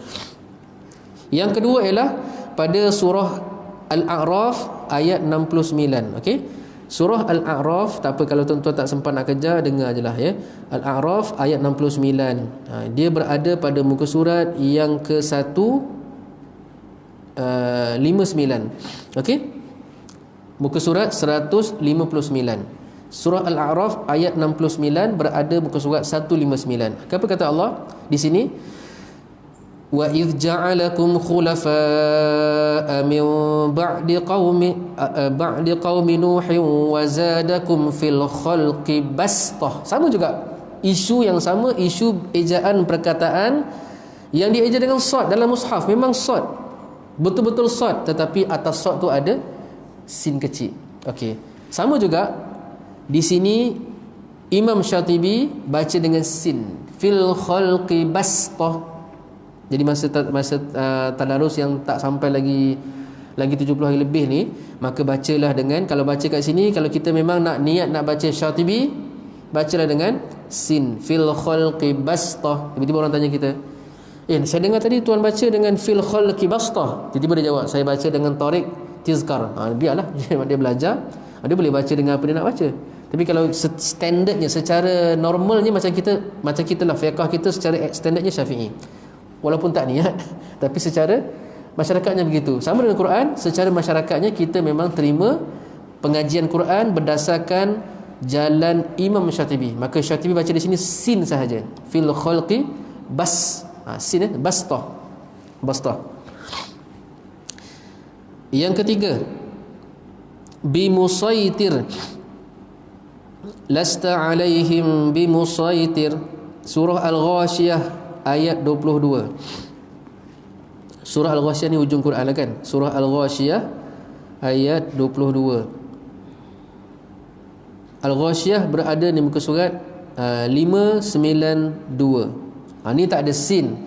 Yang kedua ialah pada surah Al-A'raf ayat 69. Okey. Surah Al-A'raf, tak apa kalau tuan-tuan tak sempat nak kejar, dengar je lah ya. Al-A'raf ayat 69. Dia berada pada muka surat yang ke-1 59. Okey. Muka surat 159. Surah Al-A'raf ayat 69 berada muka surat 159. Apa kata Allah di sini? Wa idh ja'alakum khulafa'a min ba'di qaumi nuhin wa zadakum fil khalqi bastah. Sama juga. Isu yang sama, isu ejaan perkataan yang dieja dengan sad dalam mushaf. Memang sad. Betul-betul sad, tetapi atas sad tu ada sin kecil. Okey. Sama juga di sini Imam Syatibi baca dengan sin fil khalqi bastah. Jadi masa tadarus yang tak sampai lagi 70 hari lebih ni, maka bacalah dengan, kalau baca kat sini, kalau kita memang nak niat nak baca Syatibi, bacalah dengan sin fil khalqi bastah. Tiba-tiba orang tanya kita, saya dengar tadi tuan baca dengan fil khalqi bastah. Tiba-tiba dia jawab, saya baca dengan Tariq Tizkar. Biarlah dia belajar, dia boleh baca dengan apa dia nak baca. Tapi kalau standardnya secara normalnya macam kita lah, fiqh kita secara standardnya Syafi'i. Walaupun tak niat, tapi secara masyarakatnya begitu. Sama dengan Quran, secara masyarakatnya kita memang terima pengajian Quran berdasarkan jalan Imam Syatibi. Maka Syatibi baca di sini sin sahaja. Fil khalqi sin bastah. Yang ketiga, bimusaitir, lasta alaihim bimusaitir. Surah Al-Ghashiyah ayat 22. Surah Al-Ghashiyah ni hujung Quran lah kan. Surah Al-Ghashiyah ayat 22. Al-Ghashiyah berada di muka surat 592. Ni tak ada sin.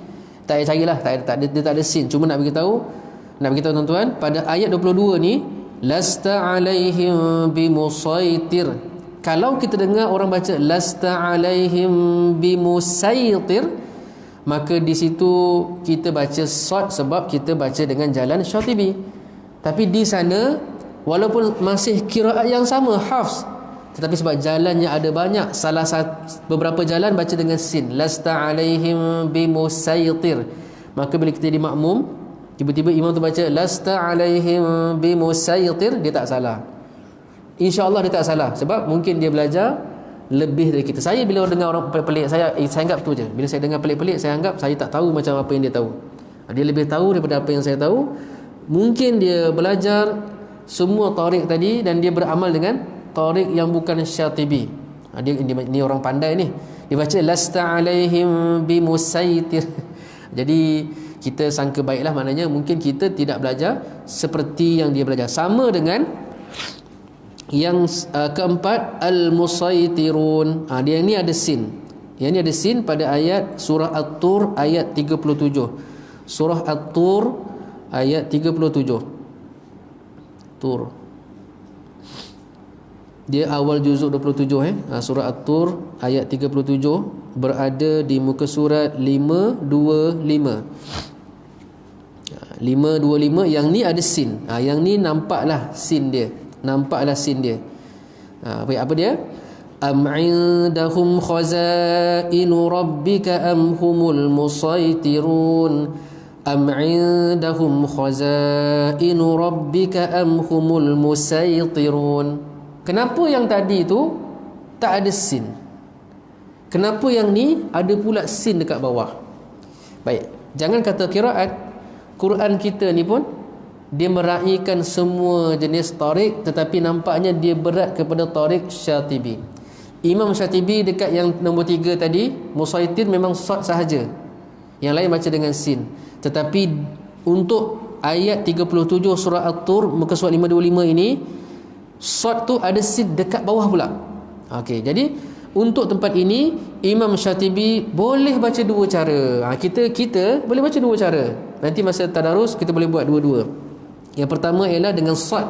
Tak payah carilah, dia tak ada sin. Cuma nak beritahu tuan-tuan, pada ayat 22 ni lasta alaihim bimusaitir. Kalau kita dengar orang baca lasta alaihim bimusaitir, maka di situ kita baca sad sebab kita baca dengan jalan Syatibi. Tapi di sana walaupun masih qiraat yang sama, hafz, tetapi sebab jalannya ada banyak, beberapa jalan baca dengan sin, lasta alaihim bimusaitir. Maka bila kita jadi makmum, tiba-tiba imam tu baca lasta alaihim bimusaitir, dia tak salah. InsyaAllah dia tak salah, sebab mungkin dia belajar lebih dari kita. Saya bila dengar orang pelik-pelik, saya anggap tu je. Bila saya dengar pelik-pelik, saya anggap saya tak tahu macam apa yang dia tahu. Dia lebih tahu daripada apa yang saya tahu. Mungkin dia belajar semua tarik tadi dan dia beramal dengan tarik yang bukan Syatibi. Dia orang pandai ni. Dia baca lasta alaihim bimusaitir. Jadi kita sangka baiklah, maknanya mungkin kita tidak belajar seperti yang dia belajar. Sama dengan yang keempat, al-musaitirun. Dia ni ada sin. Yang ni ada sin pada ayat surah At-Tur ayat 37. Surah At-Tur ayat 37. Tur. Dia awal juzuk 27 surah At-Tur ayat 37 berada di muka surat 525. 525 yang ni ada sin. Yang ni nampaklah sin dia. Apa dia? Am indahum khazainu rabbika am humul musaitirun. Am indahum khazainu rabbika am humul musaitirun. Kenapa yang tadi tu tak ada sin? Kenapa yang ni ada pula sin dekat bawah? Baik, jangan kata qiraat. Quran kita ni pun dia meraihkan semua jenis tarik, tetapi nampaknya dia berat kepada tarik Syatibi. Imam Syatibi dekat yang nombor 3 tadi, musaitir memang sad sahaja. Yang lain baca dengan sin. Tetapi untuk ayat 37 surah At-Tur muka surat 525 ini, sad tu ada sin dekat bawah pula. Okey, jadi untuk tempat ini Imam Syatibi boleh baca dua cara. Kita boleh baca dua cara. Nanti masa tadarus kita boleh buat dua-dua. Yang pertama ialah dengan sad.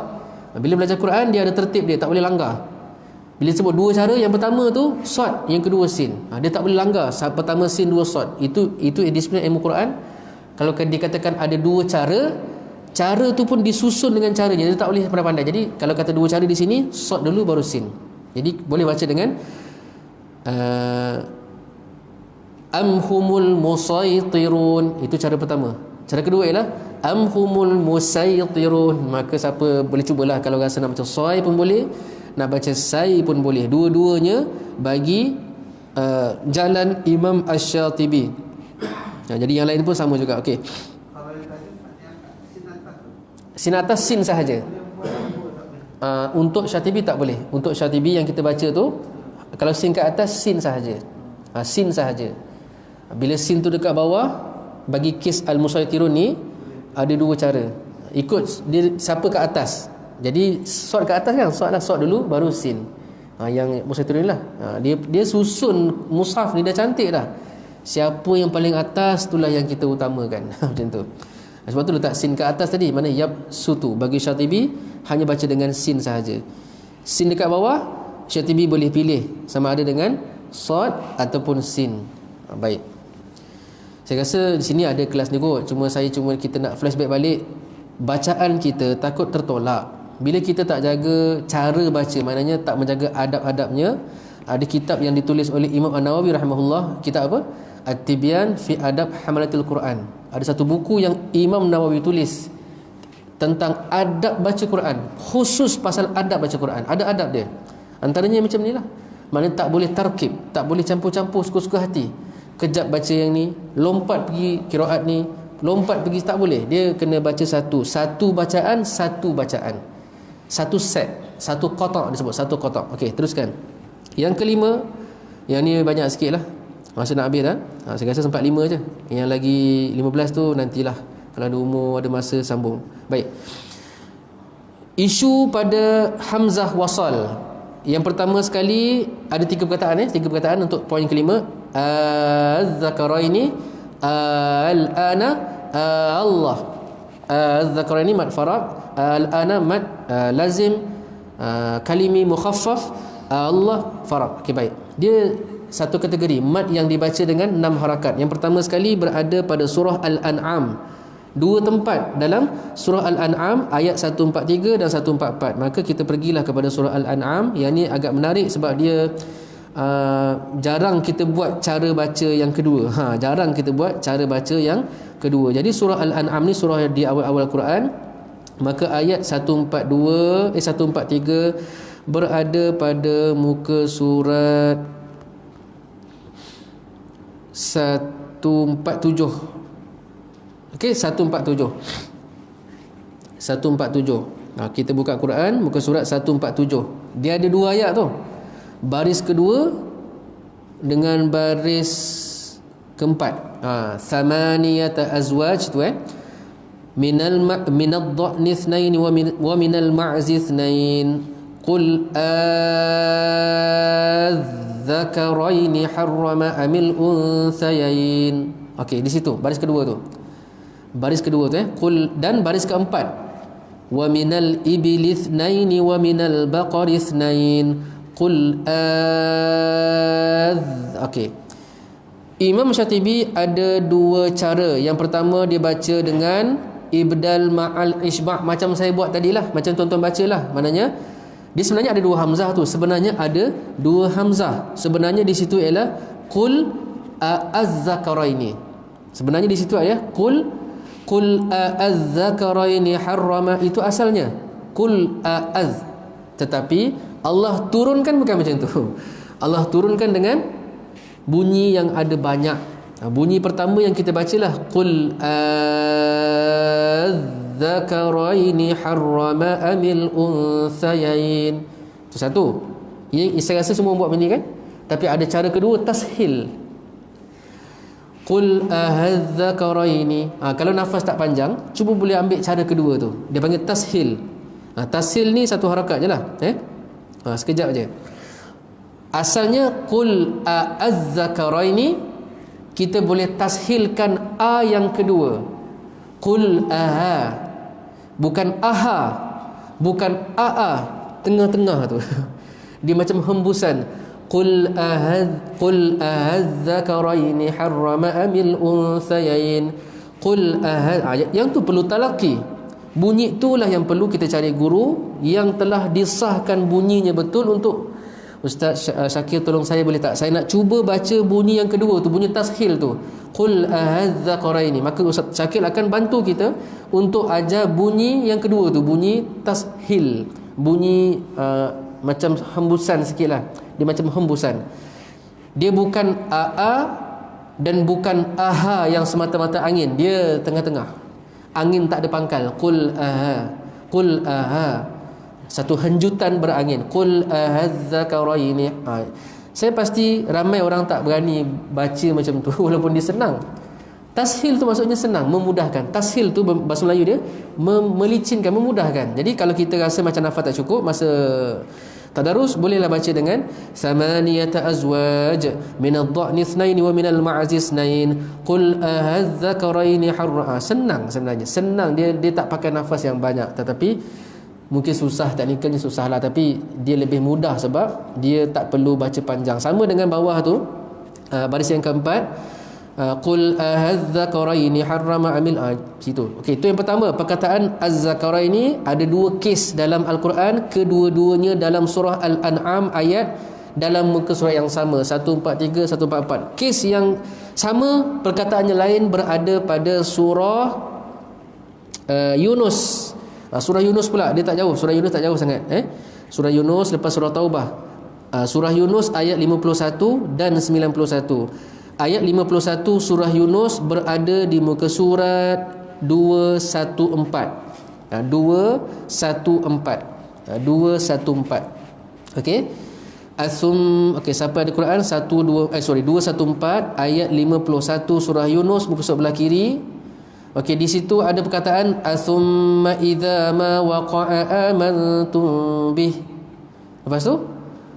Bila belajar Quran dia ada tertib dia, tak boleh langgar. Bila sebut dua cara, yang pertama tu sad, yang kedua sin. Dia tak boleh langgar. Pertama sin, dua sad. Itu disiplin ilmu Quran. Kalau dikatakan ada dua cara, cara tu pun disusun dengan caranya. Dia tak boleh pandai-pandai. Jadi kalau kata dua cara di sini, sad dulu baru sin. Jadi boleh baca dengan amhumul musaitirun. Itu cara pertama. Cara kedua ialah amhumul musaitirun. Maka siapa boleh cubalah, kalau rasa nak baca sai pun boleh, nak baca sai pun boleh. Dua-duanya bagi jalan Imam Asy-Syatibi. Jadi yang lain pun sama juga. Okey. Sin atas sin sahaja. Untuk Syatibi tak boleh. Untuk Syatibi yang kita baca tu, kalau sin kat atas sin sahaja. Sin sahaja. Bila sin tu dekat bawah, bagi kes al-musaitirun ni ada dua cara. Ikut dia siapa kat atas. Jadi sad kat atas kan, sad dulu baru sin. Yang musaitirun lah. Dia susun mushaf ni dah cantik dah. Siapa yang paling atas itulah yang kita utamakan. Macam tu. Sebab tu letak sin kat atas tadi. Mana yab sutu. Bagi Syatibi hanya baca dengan sin sahaja. Sin dekat bawah, Syatibi boleh pilih sama ada dengan sad ataupun sin. Baik. Saya rasa di sini ada kelas ni kot. Cuma kita nak flashback balik. Bacaan kita takut tertolak bila kita tak jaga cara baca, maknanya tak menjaga adab-adabnya. Ada kitab yang ditulis oleh Imam An-Nawawi rahimahullah, kitab apa? At-Tibyan fi Adab Hamalatil Quran. Ada satu buku yang Imam Nawawi tulis tentang adab baca Quran, khusus pasal adab baca Quran. Ada adab dia. Antaranya macam ni lah. Maknanya tak boleh tarkib, tak boleh campur-campur suka-suka hati. Kejap baca yang ni, lompat pergi qiraat ni, lompat pergi, tak boleh. Dia kena baca satu bacaan, satu set, satu qata' disebut, satu qata'. Okey, teruskan. Yang kelima, yang ni banyak sikit lah, masa nak habis dah. Saya rasa sempat 5 je. Yang lagi 15 tu nantilah, kalau ada umur, ada masa sambung. Baik. Isu pada hamzah wasal. Yang pertama sekali ada 3 perkataan 3 perkataan untuk poin kelima. Az-zakaraini al-ana Allah. Az-zakaraini mad farad, al-ana mad lazim, kalimi mukhaffaf, Allah farad. Okey, baik. Dia satu kategori mad yang dibaca dengan 6 harakat. Yang pertama sekali berada pada surah Al-An'am. 2 tempat dalam surah Al-An'am, ayat 143 dan 144. Maka kita pergilah kepada surah Al-An'am. Yang ni agak menarik sebab dia jarang kita buat cara baca yang kedua. Jarang kita buat cara baca yang kedua. Jadi surah Al-An'am ni surah di awal-awal Quran. Maka ayat 143 berada pada muka surat 147. Okey, 147. 147. Kita buka Quran muka surat 147. Dia ada dua ayat tu. Baris kedua dengan baris keempat. Thamaniyata azwaj tu minal dha'ni ithnain wa minal ma'zi ithnain qul adzakaraini harrama amil unthayain. Okey, di situ baris kedua tu. Baris kedua tu qul, dan baris keempat wa minal ibli ithnain wa minal baqari ithnain qul okey. Imam Syatibi ada dua cara. Yang pertama dia baca dengan ibdal ma'al isba', macam saya buat tadilah, macam tuan-tuan bacalah. Maknanya dia sebenarnya ada dua hamzah tu. Sebenarnya ada dua hamzah. Sebenarnya di situ ialah qul az-zakaraini. Sebenarnya di situ ada qul az-zakaraini harrama, itu asalnya qul az. Tetapi Allah turunkan bukan macam tu. Allah turunkan dengan bunyi yang ada banyak. Bunyi pertama yang kita bacalah qul adzakaraini harrama amil unthayain. Itu satu. Yang saya rasa semua buat bunyi kan? Tapi ada cara kedua, tashil. Qul adzakaraini. Kalau nafas tak panjang, cuba boleh ambil cara kedua tu. Dia panggil tashil. Tashil ni satu harakat je lah. Sekejap je. Asalnya qul az-zakaraini, kita boleh tashilkan a yang kedua. Qul aha, bukan aha, bukan aa, tengah-tengah tu. Dia macam hembusan. Qul az-zakaraini harrama amil unthayain. Qul yang tu perlu talaqi. Bunyi itulah yang perlu kita cari guru yang telah disahkan bunyinya betul. Untuk Ustaz Syakir, tolong saya boleh tak? Saya nak cuba baca bunyi yang kedua tu, bunyi tashil tu. Qul adzakaraini. Maka Ustaz Syakir akan bantu kita untuk ajar bunyi yang kedua tu, bunyi tashil. Bunyi macam hembusan sikitlah. Dia macam hembusan. Dia bukan aa dan bukan aha yang semata-mata angin. Dia tengah-tengah. Angin tak ada pangkal. Qul aha. Qul aha. Satu henjutan berangin. Qul adzakaraini. Saya pasti ramai orang tak berani baca macam tu walaupun dia senang. Tashil tu maksudnya senang, memudahkan. Tashil tu bahasa Melayu dia melicinkan, memudahkan. Jadi kalau kita rasa macam nafas tak cukup masa tadarus, bolehlah baca dengan samaniyata azwaj minadh dha'ni ithnain wa minal ma'zi ithnain qul adzakaraini harra. Senang sebenarnya. Senang, dia tak pakai nafas yang banyak. Tetapi mungkin susah, teknikalnya susah lah, tapi dia lebih mudah sebab dia tak perlu baca panjang. Sama dengan bawah tu, baris yang keempat, qul adzakaraini harrama amil situ. Okey, itu yang pertama. Perkataan az-zakaraini ada dua kes dalam Al-Quran, kedua-duanya dalam surah Al-An'am, ayat dalam muka surat yang sama, 143, 144. Kes yang sama, perkataannya lain, berada pada surah Yunus. Surah Yunus pula, dia tak jauh. Surah Yunus tak jauh sangat. Surah Yunus lepas surah Taubah. Surah Yunus ayat 51 dan 91. Ayat 51 surah Yunus berada di muka surat 214. 214. 214. Okey. Okey, siapa ada Quran 214 ayat 51 surah Yunus muka surat belah kiri. Okey, di situ ada perkataan asumma idza ma waqa'a amantum bih. Lepas tu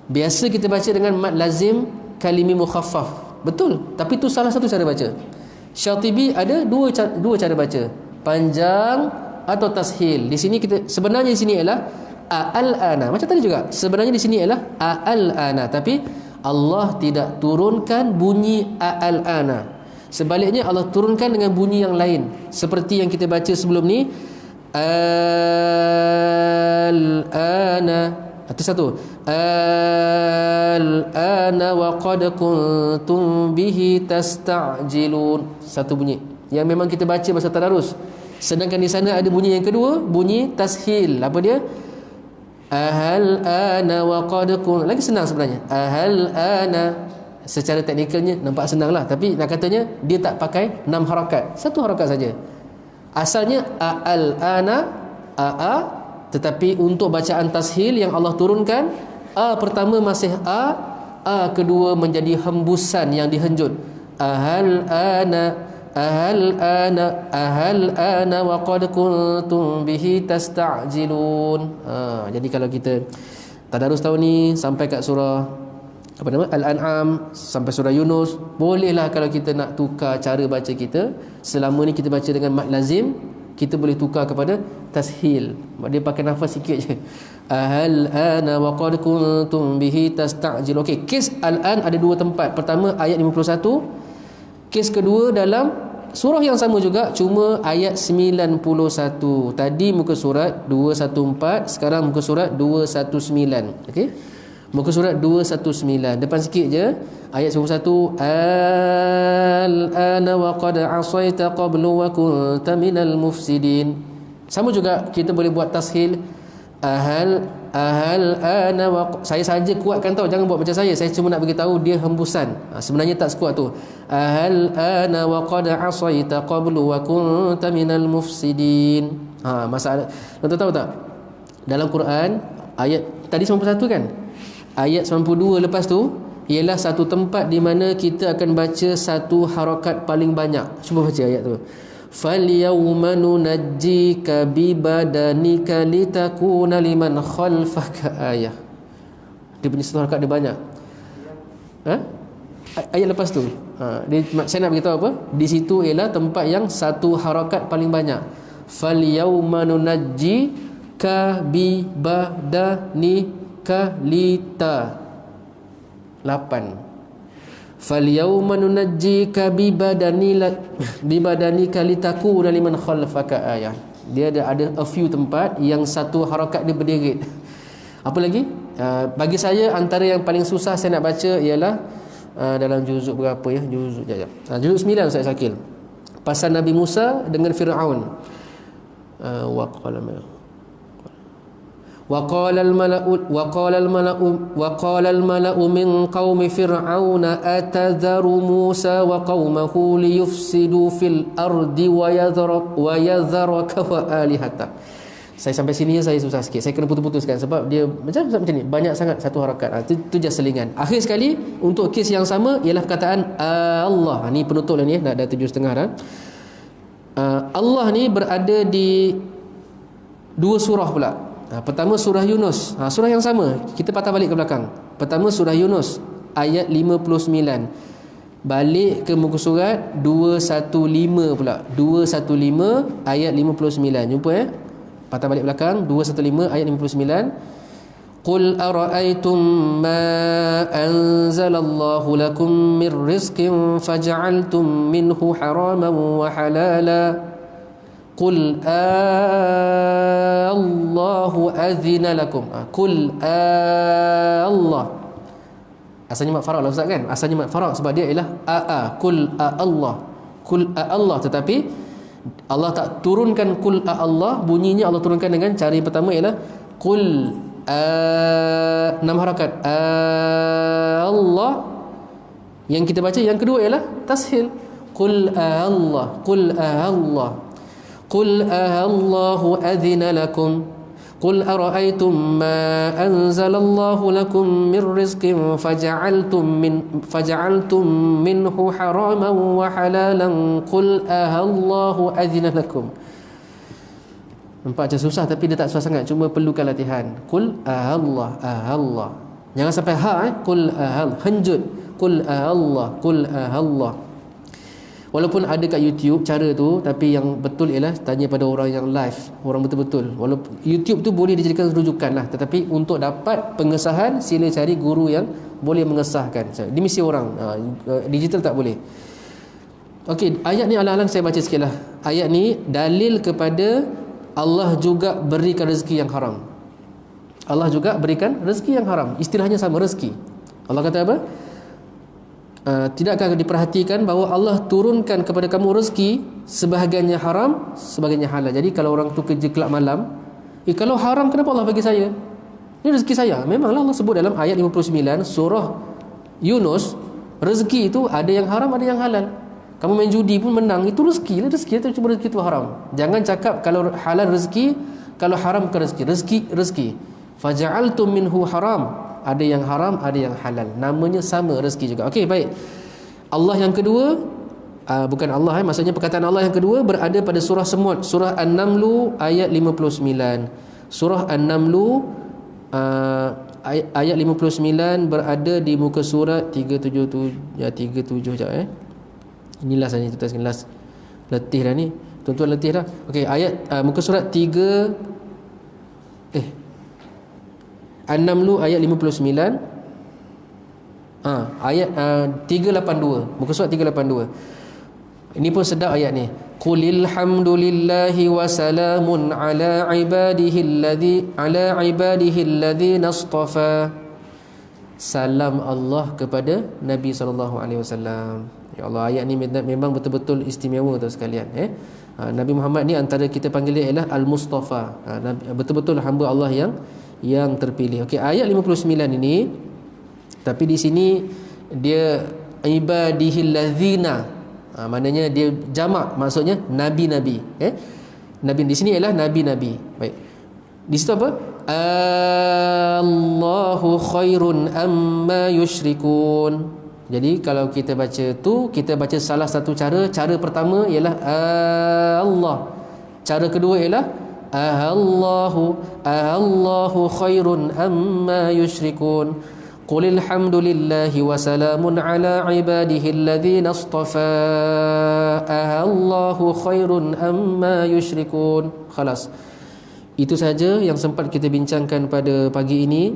biasa kita baca dengan mad lazim kalimi mukhaffaf. Betul, tapi itu salah satu cara baca. Syatibi ada dua cara baca, panjang atau tashil. Di sini kita sebenarnya di sini ialah al-ana. Macam tadi juga. Sebenarnya di sini ialah al-ana, tapi Allah tidak turunkan bunyi al-ana. Sebaliknya Allah turunkan dengan bunyi yang lain, seperti yang kita baca sebelum ni, al-ana. Itu satu. Al-ana wa qad kuntum bihi tasta'jilun. Satu bunyi yang memang kita baca bahasa tadarus. Sedangkan di sana ada bunyi yang kedua, bunyi tashil. Apa dia? ahal ana wa qad kun. Lagi senang sebenarnya. Ahal ana. Secara teknikalnya nampak senang lah, tapi nak katanya dia tak pakai 6 harakat, satu harakat saja. Asalnya al ana a, tetapi untuk bacaan tashil yang Allah turunkan, a pertama masih a kedua menjadi hembusan yang dihenjut. Ahal ana wa qad kuntum bihi tasta'jilun. Jadi kalau kita tadarus tahun ni sampai kat surah apa nama Al-An'am sampai surah Yunus, bolehlah kalau kita nak tukar cara baca kita. Selama ni kita baca dengan mad lazim, kita boleh tukar kepada tashil. Dia pakai nafas sikit je. Ahal ana wa qad kuntum bihi tasta'jil. Okey, kes al-an ada dua tempat. Pertama ayat 51. Kes kedua dalam surah yang sama juga, cuma ayat 91. Tadi muka surat 214, sekarang muka surat 219. Okey. Muka surat 219. Depan sikit je ayat 91. Al-ana wa qad asaita qablu wa kunta minal mufsidin. Sama juga kita boleh buat tashil. Ahal ana wa, saya saja kuatkan tau, jangan buat macam saya cuma nak bagi tahu dia hembusan. Sebenarnya tak sekuat tu. Ahal ana wa qad asaita qablu wa kunta minal mufsidin. Masalah tuan tahu tak? Dalam Quran ayat tadi 91 kan? Ayat 92 lepas tu ialah satu tempat di mana kita akan baca satu harakat paling banyak. Cuba baca ayat tu. Falyawma nunajjika bibadanika litakuna liman khalfaka ayah. Dia punya satu harakat dia banyak. Ayat lepas tu. Saya nak beritahu apa? Di situ ialah tempat yang satu harakat paling banyak. Falyawma nunajjika bibadanika kalita 8. Falyawma nunajjika bibadanika litakuna liman khalfaka ayah. Dia ada a few tempat yang satu harakat dia berderet. Apa lagi? Bagi saya antara yang paling susah saya nak baca ialah dalam juzuk berapa ya? Juzuk 9 Ustaz Syakil. Pasal Nabi Musa dengan Firaun. وقال الملأ من قوم فرعون أتذر موسى وقومه ليفسدوا في الأرض ويذرك وآلهته. Saya sampai sini saya susah sikit. Saya kena putus-putuskan sebab dia macam ni, banyak sangat satu harakat. Itu je selingan. Akhir sekali untuk kes yang sama ialah perkataan Allah. Ni penutup lah ni, dah 7.5 dah. Allah ni berada di dua surah pula. Pertama surah Yunus, surah yang sama. Kita patah balik ke belakang. Pertama surah Yunus ayat 59. Balik ke muka surat 215 pula. 215 ayat 59. Jumpa patah balik belakang 215 ayat 59. Qul ara'aytum ma anzalallahu lakum min rizqin faja'altum minhu haraman wa halala. Qul Allahu azina lakum. Qul Allah. Asalnya mat faraq lah Ustaz kan? Asalnya mat faraq sebab dia ialah Qul Allah. Qul Allah, tetapi Allah tak turunkan Qul Allah, bunyinya Allah turunkan dengan cara yang pertama ialah Qul 6 harakat Allah. Yang kita baca yang kedua ialah tashil. Qul Allah. Qul Allah. قل الله أذن لكم قل أرأيتم ما أنزل الله لكم من رزق فجعلتم منه حراما وحلالا قل الله أذن لكم. Nampak macam susah tapi dia tak susah sangat, cuma perlukan latihan. Qul Allah. Jangan sampai qul henjut. Qul Allah. Walaupun ada kat YouTube cara tu, tapi yang betul ialah tanya pada orang yang live, orang betul-betul. Walaupun YouTube tu boleh dijadikan rujukan lah, tetapi untuk dapat pengesahan sila cari guru yang boleh mengesahkan. Di misi orang, digital tak boleh. Okey, ayat ni alang-alang saya baca sikit lah. Ayat ni dalil kepada Allah juga berikan rezeki yang haram. Allah juga berikan rezeki yang haram. Istilahnya sama, rezeki. Allah kata apa? Tidakkah diperhatikan bahawa Allah turunkan kepada kamu rezeki, sebahagiannya haram, sebahagiannya halal. Jadi kalau orang tu kerja kelab malam, kalau haram kenapa Allah bagi saya? Ini rezeki saya. Memanglah Allah sebut dalam ayat 59 surah Yunus, rezeki itu ada yang haram, ada yang halal. Kamu main judi pun menang, itu rezeki lah. Rezeki itu cuma rezeki itu haram. Jangan cakap kalau halal rezeki, kalau haram bukan rezeki. Rezeki. Faja'altum minhu haram. Ada yang haram, ada yang halal. Namanya sama, rezeki juga. Okey, baik. Allah yang kedua, bukan Allah, maksudnya perkataan Allah yang kedua berada pada surah Semut, surah An-Naml ayat 59. Surah An-Naml ayat 59 berada di muka surat 377. Ya, 37 sekejap Ini last ni, tuan last. Letih dah ni. Tuan-tuan letih dah. Okey, ayat muka surat 3 An-Naml ayat 59. Ayat 382. Muka surat 382. Ini pun sedap ayat ni. Qulil hamdulillahi wa salamun ala ibadihi alladhina istafa. Salam Allah kepada Nabi SAW. Ya Allah, ayat ni memang betul-betul istimewa tuan sekalian. Nabi Muhammad ni antara kita panggil dia ialah Al-Mustafa. Betul-betul hamba Allah yang terpilih. Okey, ayat 59 ini, tapi di sini dia ibadihi alladhina. Maknanya dia jamak, maksudnya nabi-nabi. Nabi di sini ialah nabi-nabi. Baik. Di situ apa? Allahu khairun amma yushrikun. Jadi kalau kita baca tu, kita baca salah satu cara. Cara pertama ialah Allah. Cara kedua ialah Allahu khairun amma yushrikun. Qulil hamdulillahi wa salamun ala ibadihi alladhina istafa. Allahu khairun amma yushrikun. Khalas. Itu saja yang sempat kita bincangkan pada pagi ini,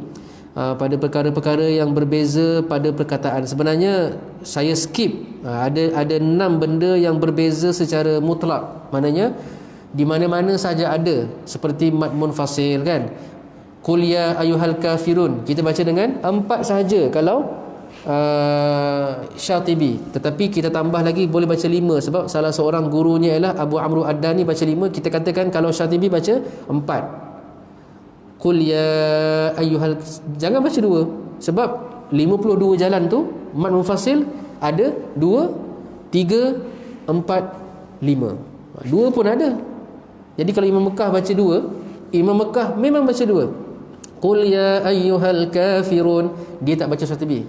pada perkara-perkara yang berbeza pada perkataan. Sebenarnya saya skip ada 6 benda yang berbeza secara mutlak. Maknanya di mana-mana saja ada, seperti mad munfasil kan. Qul ya ayyuhal kafirun, kita baca dengan 4 sahaja kalau Syatibi. Tetapi kita tambah lagi boleh baca 5, sebab salah seorang gurunya ialah Abu Amru Ad-Dani baca 5. Kita katakan kalau Syatibi baca 4. Qul ya ayyuhal, jangan baca 2, sebab 52 jalan tu mad munfasil ada 2, 3, 4, 5. 2 pun ada. Jadi kalau Imam Mekah baca 2, Imam Mekah memang baca 2. Qul ya ayyuhal kafirun, dia tak baca Syatibi.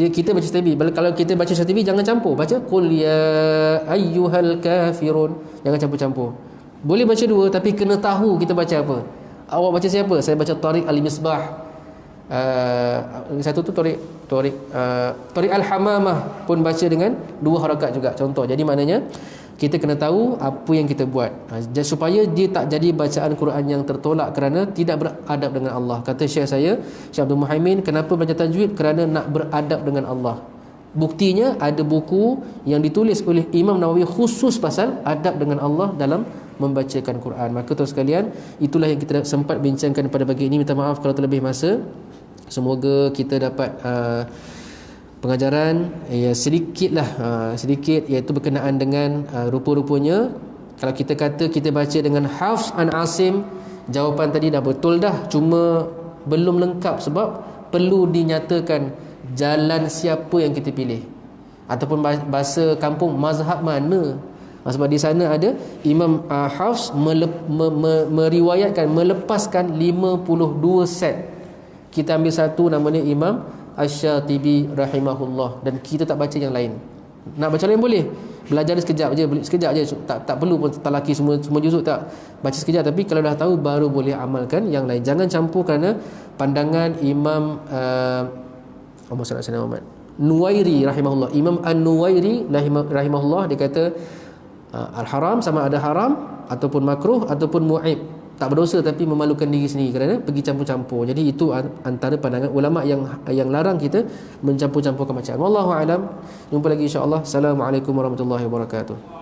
Kita baca Syatibi. Kalau kita baca Syatibi jangan campur, baca qul ya ayyuhal kafirun, jangan campur-campur. Boleh baca 2 tapi kena tahu kita baca apa. Awak baca siapa? Saya baca Tariq Al-Misbah. Satu tu Tariq Al-Hamamah pun baca dengan 2 harakat juga, contoh. Jadi maknanya kita kena tahu apa yang kita buat, supaya dia tak jadi bacaan Quran yang tertolak kerana tidak beradab dengan Allah. Kata Syekh saya, Syekh Abdul Muhaimin, kenapa belajar tajwid? Kerana nak beradab dengan Allah. Buktinya ada buku yang ditulis oleh Imam Nawawi khusus pasal adab dengan Allah dalam membacakan Quran. Maka tuan sekalian, itulah yang kita sempat bincangkan pada pagi ini. Minta maaf kalau terlebih masa. Semoga kita dapat pengajaran sedikit iaitu berkenaan dengan rupa-rupanya kalau kita kata kita baca dengan Hafs an Asim, jawapan tadi dah betul dah, cuma belum lengkap sebab perlu dinyatakan jalan siapa yang kita pilih, ataupun bahasa kampung mazhab mana. Sebab di sana ada Imam Hafs meriwayatkan, melepaskan 52 set. Kita ambil satu, namanya Imam Asy-Syatibi rahimahullah, dan kita tak baca yang lain. Nak baca lain boleh, belajar sekejap je, tak perlu pun talaki semua juzuk, tak, baca sekejap. Tapi kalau dah tahu baru boleh amalkan yang lain. Jangan campur, kerana pandangan Imam Nuwairi rahimahullah, Imam An-Nuwairi rahimahullah, dia kata al-haram sama ada haram ataupun makruh ataupun mu'ib, tak berdosa tapi memalukan diri sendiri kerana pergi campur-campur. Jadi itu antara pandangan ulama yang larang kita mencampur-campurkan bacaan. Wallahu alam. Jumpa lagi insya-Allah. Assalamualaikum warahmatullahi wabarakatuh.